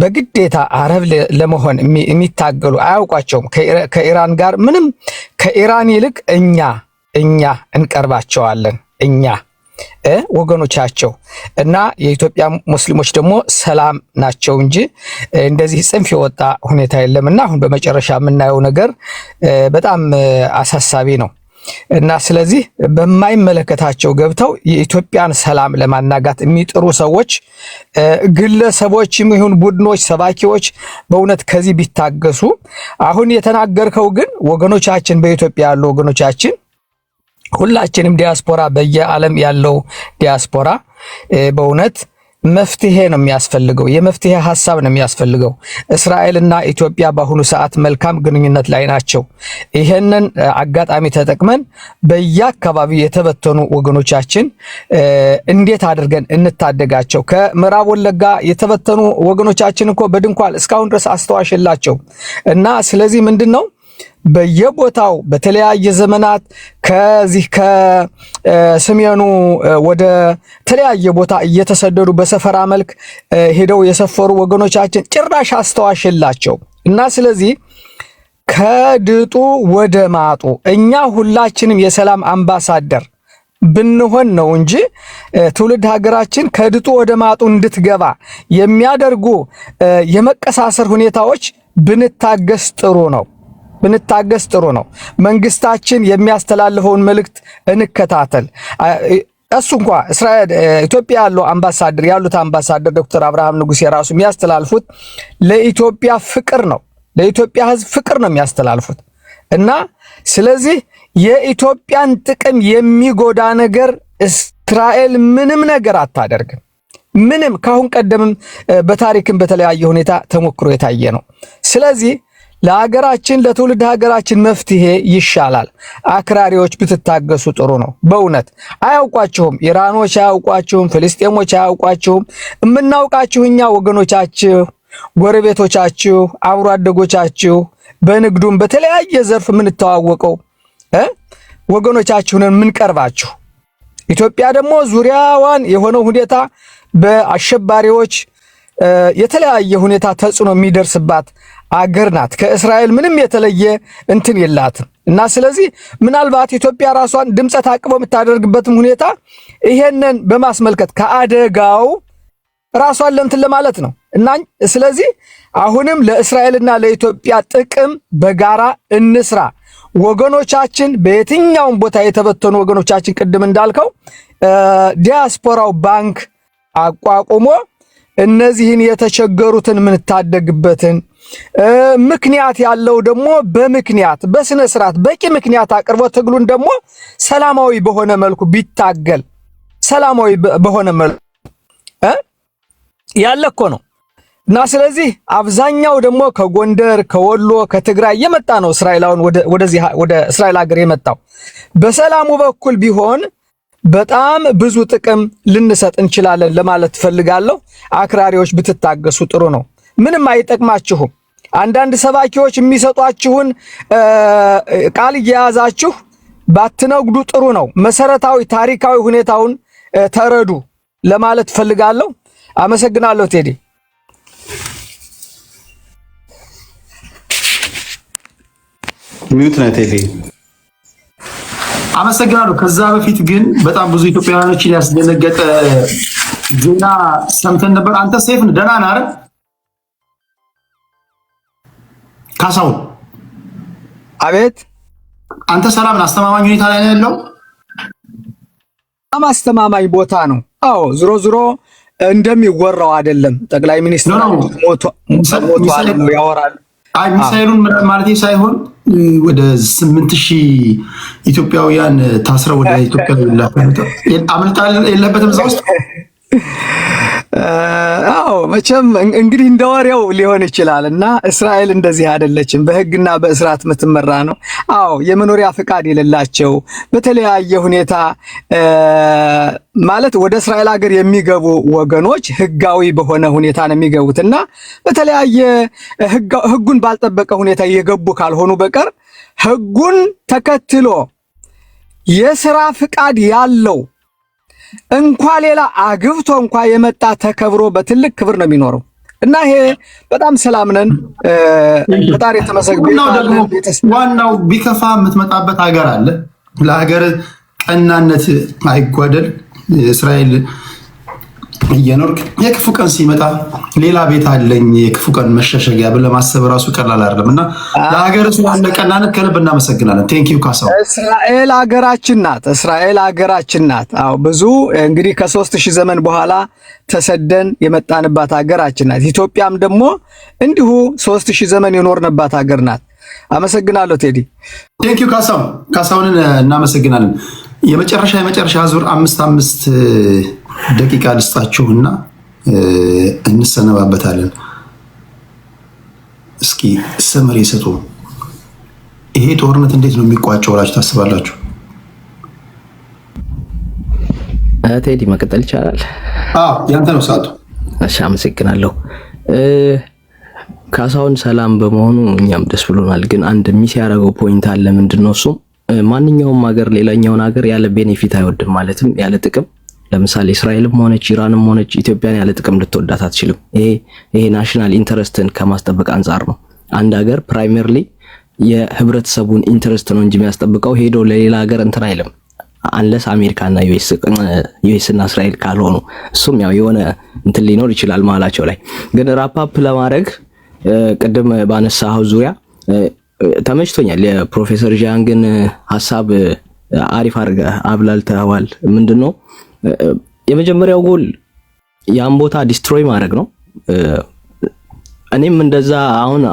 በግዴታ አረብ ለመሆን የሚታገሉ አያውቋቸውም። ከኢራን ጋር ምንም ከኢራን ይልቅ እኛ እንቀርባቸዋለን እኛ ወገኖቻቸው እና የኢትዮጵያ ሙስሊሞች ደግሞ ሰላም ናቸው እንጂ እንደዚህ ጽንፍ የወጣ ሁኔታ የለምና አሁን በመጨረሻ የምናየው ነገር በጣም አሳሳቢ ነው እና ስለዚህ በማይመለከታቸው ገብተው የኢትዮጵያን ሰላም ለማናጋት የሚጥሩ ሰዎች ግለሰቦችም ይሁን ቡድኖች፣ ሰባኪዎች በእውነት ከዚህ ቢታገሱ። አሁን የተናገርከው ግን ወገኖቻችን በኢትዮጵያ ያሉ ወገኖቻችን ሁላችንም ዲያስፖራ በየዓለም ያለው ዲያስፖራ በእውነት መፍትሄ ነው የሚያስፈልገው፣ የመፍትሄ ሐሳብ ነው የሚያስፈልገው። እስራኤልና ኢትዮጵያ በአሁኑ ሰዓት መልካም ግንኙነት ላይ ናቸው። ይሄንን አጋጣሚ ተጠቅመን በየአካባቢው የተበተኑ ወገኖቻችን እንዴት አድርገን እንታደጋቸው? ከምዕራብ ወለጋ የተበተኑ ወገኖቻችን እኮ በድንኳን እስካሁን ድረስ አስተዋሽላቸው እና ስለዚህ ምንድነው በየቦታው በተለያየ ዘመናት ከዚህ ከሰሜኑ ወደ ተለያየ ቦታ እየተሰደዱ በሰፈራ መልክ ሄደው የሰፈሩ ወገኖቻችን ጭራሽ አስተዋሽላቸው እና ስለዚህ ከድጡ ወደ ማጡ እኛ ሁላችንም የሰላም አምባሳደር ብንሆን ነው እንጂ ትውልድ ሀገራችን ከድጡ ወደ ማጡ እንድትገባ የሚያደርጉ የመቀሳሰር ሁኔታዎች ብንታገስ ጥሩ ነው። መንግስታችን የሚያስተላልፈውን መልእክት እንከታተል። እሱ እንኳ እስራኤል ኢትዮጵያ ያሉት አምባሳደር ዶክተር አብርሃም ንጉሴ የራሱ የሚያስተላልፉት ለኢትዮጵያ ፍቅር ነው፣ ለኢትዮጵያ ሕዝብ ፍቅር ነው የሚያስተላልፉት እና ስለዚህ የኢትዮጵያን ጥቅም የሚጎዳ ነገር እስራኤል ምንም ነገር አታደርግም። ምንም ካሁን ቀደምም በታሪክም በተለያየ ሁኔታ ተሞክሮ የታየ ነው። ስለዚህ ለሀገራችን ለትውልድ ሀገራችን መፍትሄ ይሻላል። አክራሪዎች ብትታገሱ ጥሩ ነው። በእውነት አያውቋችሁም፣ ኢራኖች አያውቋችሁም፣ ፍልስጤሞች አያውቋችሁም። የምናውቃችሁ እኛ ወገኖቻችሁ፣ ጎረቤቶቻችሁ፣ አብሮ አደጎቻችሁ በንግዱም በተለያየ ዘርፍ የምንተዋወቀው ወገኖቻችሁን የምንቀርባችሁ። ኢትዮጵያ ደግሞ ዙሪያዋን የሆነው ሁኔታ በአሸባሪዎች የተለያየ ሁኔታ ተጽዕኖ የሚደርስባት አገር ናት። ከእስራኤል ምንም የተለየ እንትን የላትም እና ስለዚህ ምናልባት ኢትዮጵያ ራሷን ድምፀ ታቅቦ የምታደርግበትም ሁኔታ ይሄንን በማስመልከት ከአደጋው ራሷን ለእንትን ለማለት ነው እና ስለዚህ አሁንም ለእስራኤልና ለኢትዮጵያ ጥቅም በጋራ እንስራ። ወገኖቻችን በየትኛውም ቦታ የተበተኑ ወገኖቻችን ቅድም እንዳልከው ዲያስፖራው ባንክ አቋቁሞ እነዚህን የተቸገሩትን ምንታደግበትን ምክንያት ያለው ደግሞ በምክንያት በስነ ስርዓት በቂ ምክንያት አቅርቦ ትግሉን ደግሞ ሰላማዊ በሆነ መልኩ ቢታገል ሰላማዊ በሆነ መልኩ ያለኮ ነው እና ስለዚህ አብዛኛው ደግሞ ከጎንደር ከወሎ ከትግራይ የመጣ ነው እስራኤላውን ወደዚህ ወደ እስራኤል ሀገር የመጣው በሰላሙ በኩል ቢሆን በጣም ብዙ ጥቅም ልንሰጥ እንችላለን ለማለት ፈልጋለሁ። አክራሪዎች ብትታገሱ ጥሩ ነው። ምንም አይጠቅማችሁም። አንዳንድ ሰባኪዎች የሚሰጧችሁን ቃል እየያዛችሁ ባትነግዱ ጥሩ ነው። መሰረታዊ ታሪካዊ ሁኔታውን ተረዱ ለማለት ፈልጋለሁ። አመሰግናለሁ ቴዲ። ሚዩት ነው ቴዲ። አመሰግናለሁ። ከዛ በፊት ግን በጣም ብዙ ኢትዮጵያውያኖችን ያስደነገጠ ዜና ሰምተን ነበር። አንተ ሴፍ ደህና ነህ አይደል? ካሳሁን አቤት። አንተ ሰላም ነህ? አስተማማኝ ሁኔታ ላይ ነው ያለው? አስተማማኝ ቦታ ነው። አዎ ዝሮ ዝሮ እንደሚወራው አይደለም። ጠቅላይ ሚኒስትሩ ሞቷል ነው ያወራል። አይ ሚሳኤሉን ማለት ሳይሆን ወደ 8000 ኢትዮጵያውያን ታስረው ወደ ኢትዮጵያ አመልጣል የለበትም እዛ ውስጥ። አዎ መቼም እንግዲህ እንደወሬው ሊሆን ይችላል እና እስራኤል እንደዚህ አይደለችም፣ በህግና በእስራት የምትመራ ነው። አዎ የመኖሪያ ፍቃድ የሌላቸው በተለያየ ሁኔታ ማለት ወደ እስራኤል ሀገር የሚገቡ ወገኖች ህጋዊ በሆነ ሁኔታ ነው የሚገቡት እና በተለያየ ህጉን ባልጠበቀ ሁኔታ የገቡ ካልሆኑ በቀር ህጉን ተከትሎ የሥራ ፍቃድ ያለው እንኳ ሌላ አግብቶ እንኳ የመጣ ተከብሮ በትልቅ ክብር ነው የሚኖረው እና ይሄ በጣም ሰላም ነን። ፈጣሪ የተመሰገነ ይሁን። ዋናው ቢከፋ የምትመጣበት ሀገር አለ። ለሀገር ቀናነት አይጓደል። እስራኤል እየኖርክ የክፉ ቀን ሲመጣ ሌላ ቤት አለኝ የክፉ ቀን መሸሸጊያ ብለህ ማሰብ ራሱ ቀላል አይደለም እና ለሀገር ስላለ ቀናነት ከልብ እናመሰግናለን። ቴንኪው ካሳው። እስራኤል ሀገራችን ናት። እስራኤል ሀገራችን ናት። አዎ ብዙ እንግዲህ ከ3000 ዘመን በኋላ ተሰደን የመጣንባት ሀገራችን ናት። ኢትዮጵያም ደግሞ እንዲሁ 3000 ዘመን የኖርንባት ሀገር ናት። አመሰግናለሁ ቴዲ። ቴንኪው ካሳው። ካሳውንን እናመሰግናለን። የመጨረሻ ዙር 5 ደቂቃ ልስጣችሁና እንሰነባበታለን። እስኪ ሰመሪ ሰጡ። ይሄ ጦርነት እንዴት ነው የሚቋጨው ብላችሁ ታስባላችሁ? ቴዲ መቀጠል ይቻላል? አዎ ያንተ ነው ሰዓቱ። እሺ አመሰግናለሁ። ካሳሁን ሰላም በመሆኑ እኛም ደስ ብሎናል። ግን አንድ ሚስ ያደረገው ፖይንት አለ። ምንድነው እሱ? ማንኛውም ሀገር ሌላኛውን ሀገር ያለ ቤኔፊት አይወድም፣ ማለትም ያለ ጥቅም። ለምሳሌ እስራኤልም ሆነች ኢራንም ሆነች ኢትዮጵያን ያለ ጥቅም ልትወዳት አትችልም። ይሄ ናሽናል ኢንተረስትን ከማስጠበቅ አንጻር ነው። አንድ ሀገር ፕራይመርሊ የህብረተሰቡን ኢንተረስት ነው እንጂ የሚያስጠብቀው ሄዶ ለሌላ ሀገር እንትን አይልም፣ አንለስ አሜሪካና ዩኤስ እና እስራኤል ካልሆኑ። እሱም ያው የሆነ እንትን ሊኖር ይችላል መሀላቸው ላይ። ግን ራፓፕ ለማድረግ ቅድም ባነሳው ዙሪያ ተመችቶኛል። የፕሮፌሰር ዣንግን ሀሳብ አሪፍ አድርገህ አብላልተዋል። ምንድነው የመጀመሪያው ጎል ያን ቦታ ዲስትሮይ ማድረግ ነው። እኔም እንደዛ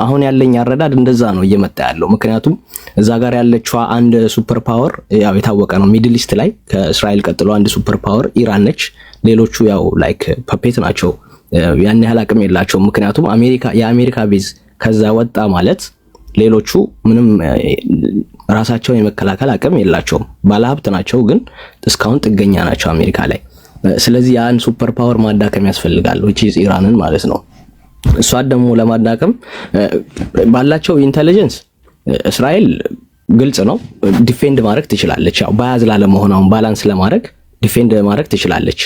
አሁን ያለኝ አረዳድ እንደዛ ነው እየመጣ ያለው። ምክንያቱም እዛ ጋር ያለችዋ አንድ ሱፐር ፓወር ያው የታወቀ ነው፣ ሚድል ኢስት ላይ ከእስራኤል ቀጥሎ አንድ ሱፐር ፓወር ኢራን ነች። ሌሎቹ ያው ላይክ ፐፔት ናቸው፣ ያን ያህል አቅም የላቸውም። ምክንያቱም የአሜሪካ ቤዝ ከዛ ወጣ ማለት ሌሎቹ ምንም ራሳቸውን የመከላከል አቅም የላቸውም። ባለሀብት ናቸው፣ ግን እስካሁን ጥገኛ ናቸው አሜሪካ ላይ። ስለዚህ ያን ሱፐር ፓወር ማዳከም ያስፈልጋል፣ ኢራንን ማለት ነው። እሷን ደግሞ ለማዳከም ባላቸው ኢንተለጀንስ እስራኤል ግልጽ ነው ዲፌንድ ማድረግ ትችላለች። ያው ባያዝ ላለመሆኗን ባላንስ ለማድረግ ዲፌንድ ማድረግ ትችላለች።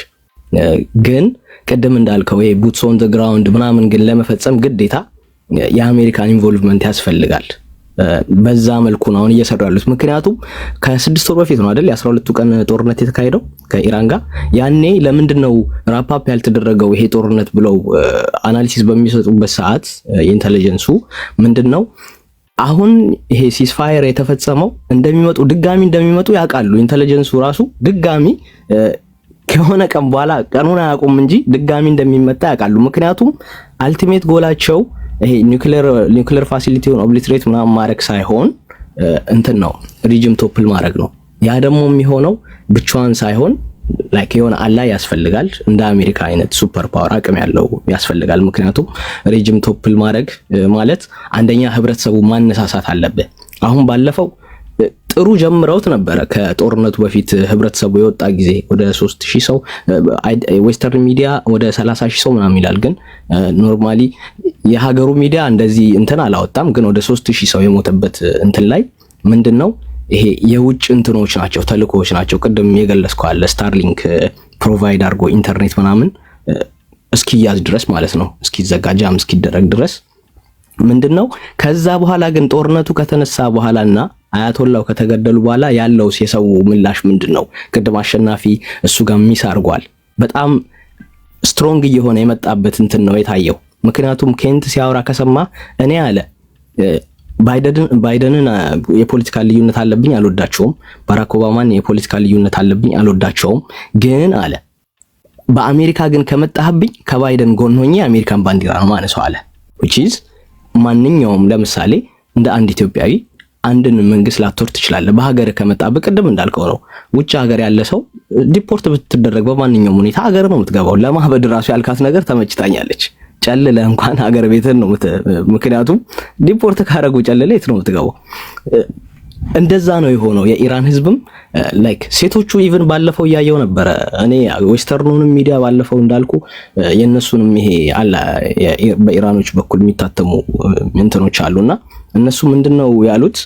ግን ቅድም እንዳልከው ይሄ ቡትስ ኦን ዘ ግራውንድ ምናምን ግን ለመፈጸም ግዴታ የአሜሪካን ኢንቮልቭመንት ያስፈልጋል። በዛ መልኩ ነው አሁን እየሰሩ ያሉት። ምክንያቱም ከ6 ወር በፊት ነው አይደል የ12ቱ ቀን ጦርነት የተካሄደው ከኢራን ጋር። ያኔ ለምንድነው ራፓፕ ያልተደረገው ይሄ ጦርነት ብለው አናሊሲስ በሚሰጡበት ሰዓት የኢንተለጀንሱ ምንድነው አሁን ይሄ ሲስፋየር የተፈጸመው ድጋሚ እንደሚመጡ ያውቃሉ። ኢንተለጀንሱ ራሱ ድጋሚ ከሆነ ቀን በኋላ ቀኑን አያውቁም እንጂ ድጋሚ እንደሚመጣ ያውቃሉ። ምክንያቱም አልቲሜት ጎላቸው ይሄ ኒውክሌር ፋሲሊቲውን ኦብሊትሬት ምናምን ማድረግ ሳይሆን እንትን ነው ሪጅም ቶፕል ማድረግ ነው። ያ ደግሞ የሚሆነው ብቻዋን ሳይሆን ላይክ የሆነ አላይ ያስፈልጋል። እንደ አሜሪካ አይነት ሱፐር ፓወር አቅም ያለው ያስፈልጋል። ምክንያቱም ሪጅም ቶፕል ማድረግ ማለት አንደኛ ህብረተሰቡ ማነሳሳት አለበት። አሁን ባለፈው ጥሩ ጀምረውት ነበረ። ከጦርነቱ በፊት ህብረተሰቡ የወጣ ጊዜ ወደ 3000 ሰው ዌስተርን ሚዲያ ወደ 30000 ሰው ምናምን ይላል። ግን ኖርማሊ የሀገሩ ሚዲያ እንደዚህ እንትን አላወጣም። ግን ወደ 3000 ሰው የሞተበት እንትን ላይ ምንድነው ይሄ የውጭ እንትኖች ናቸው፣ ተልኮዎች ናቸው። ቅድም የገለጽከው አለ ስታርሊንክ ፕሮቫይድ አድርጎ ኢንተርኔት ምናምን እስኪያዝ ድረስ ማለት ነው፣ እስኪዘጋጃም እስኪደረግ ድረስ ምንድነው። ከዛ በኋላ ግን ጦርነቱ ከተነሳ በኋላና አያቶላው ከተገደሉ በኋላ ያለው የሰው ምላሽ ምንድነው? ቅድም አሸናፊ እሱ ጋር ሚስ አድርጓል። በጣም ስትሮንግ እየሆነ የመጣበት እንትን ነው የታየው። ምክንያቱም ኬንት ሲያወራ ከሰማ እኔ አለ ባይደንን የፖለቲካ ልዩነት አለብኝ አልወዳቸውም፣ ባራክ ኦባማን የፖለቲካ ልዩነት አለብኝ አልወዳቸውም፣ ግን አለ በአሜሪካ ግን ከመጣህብኝ ከባይደን ጎን ሆኜ የአሜሪካን ባንዲራ ነው ማነሳው አለ። which is ማንኛውም ለምሳሌ እንደ አንድ ኢትዮጵያዊ አንድን መንግስት ላትወር ትችላለህ። በሀገር ከመጣ በቅድም እንዳልከው ነው። ውጭ ሀገር ያለ ሰው ዲፖርት ብትደረግ በማንኛውም ሁኔታ ሀገር ነው የምትገባው። ለማህበድ ራሱ ያልካት ነገር ተመችታኛለች። ጨልለ እንኳን ሀገር ቤትን ነው ምክንያቱም ዲፖርት ካረጉ ጨልለ የት ነው የምትገባው? እንደዛ ነው የሆነው። የኢራን ህዝብም ላይክ ሴቶቹ ኢቭን ባለፈው ያየው ነበረ። እኔ ዌስተርኑንም ሚዲያ ባለፈው እንዳልኩ የነሱንም ይሄ አላ በኢራኖች በኩል የሚታተሙ እንትኖች አሉና እነሱ ምንድነው ያሉት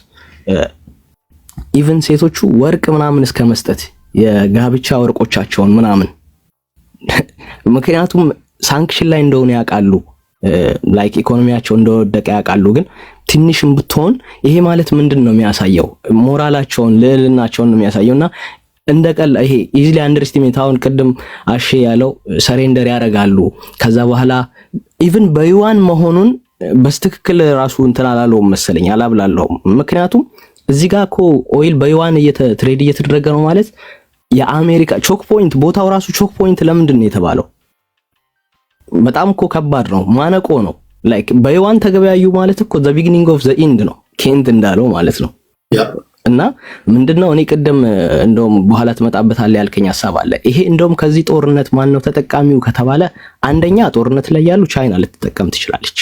ኢቭን ሴቶቹ ወርቅ ምናምን እስከ መስጠት የጋብቻ ወርቆቻቸውን ምናምን ምክንያቱም ሳንክሽን ላይ እንደሆነ ያውቃሉ። ላይክ ኢኮኖሚያቸው እንደወደቀ ያውቃሉ። ግን ትንሽም ብትሆን ይሄ ማለት ምንድነው የሚያሳየው? ሞራላቸውን ልዕልናቸውን ነው የሚያሳየውና እንደቀል ይሄ ኢዚሊ አንደርስቲሜት አሁን ቅድም አሼ ያለው ሰሬንደር ያደርጋሉ። ከዛ በኋላ ኢቭን በዩዋን መሆኑን በስትክክል ራሱ እንትን አላለውም መሰለኝ አላብላለውም። ምክንያቱም እዚህ ጋር እኮ ኦይል በዩዋን ትሬድ እየተደረገ ነው ማለት የአሜሪካ ቾክ ፖይንት ቦታው ራሱ ቾክ ፖይንት ለምንድን ነው የተባለው? በጣም እኮ ከባድ ነው፣ ማነቆ ነው። ላይክ በዩዋን ተገበያዩ ማለት እኮ the beginning of the end ነው፣ ኬንት እንዳለው ማለት ነው። እና ምንድነው እኔ ቅድም እንደውም በኋላ ትመጣበታለህ ያልከኝ ሐሳብ አለ። ይሄ እንደውም ከዚህ ጦርነት ማን ነው ተጠቃሚው ከተባለ አንደኛ ጦርነት ላይ ያሉ ቻይና ልትጠቀም ትችላለች።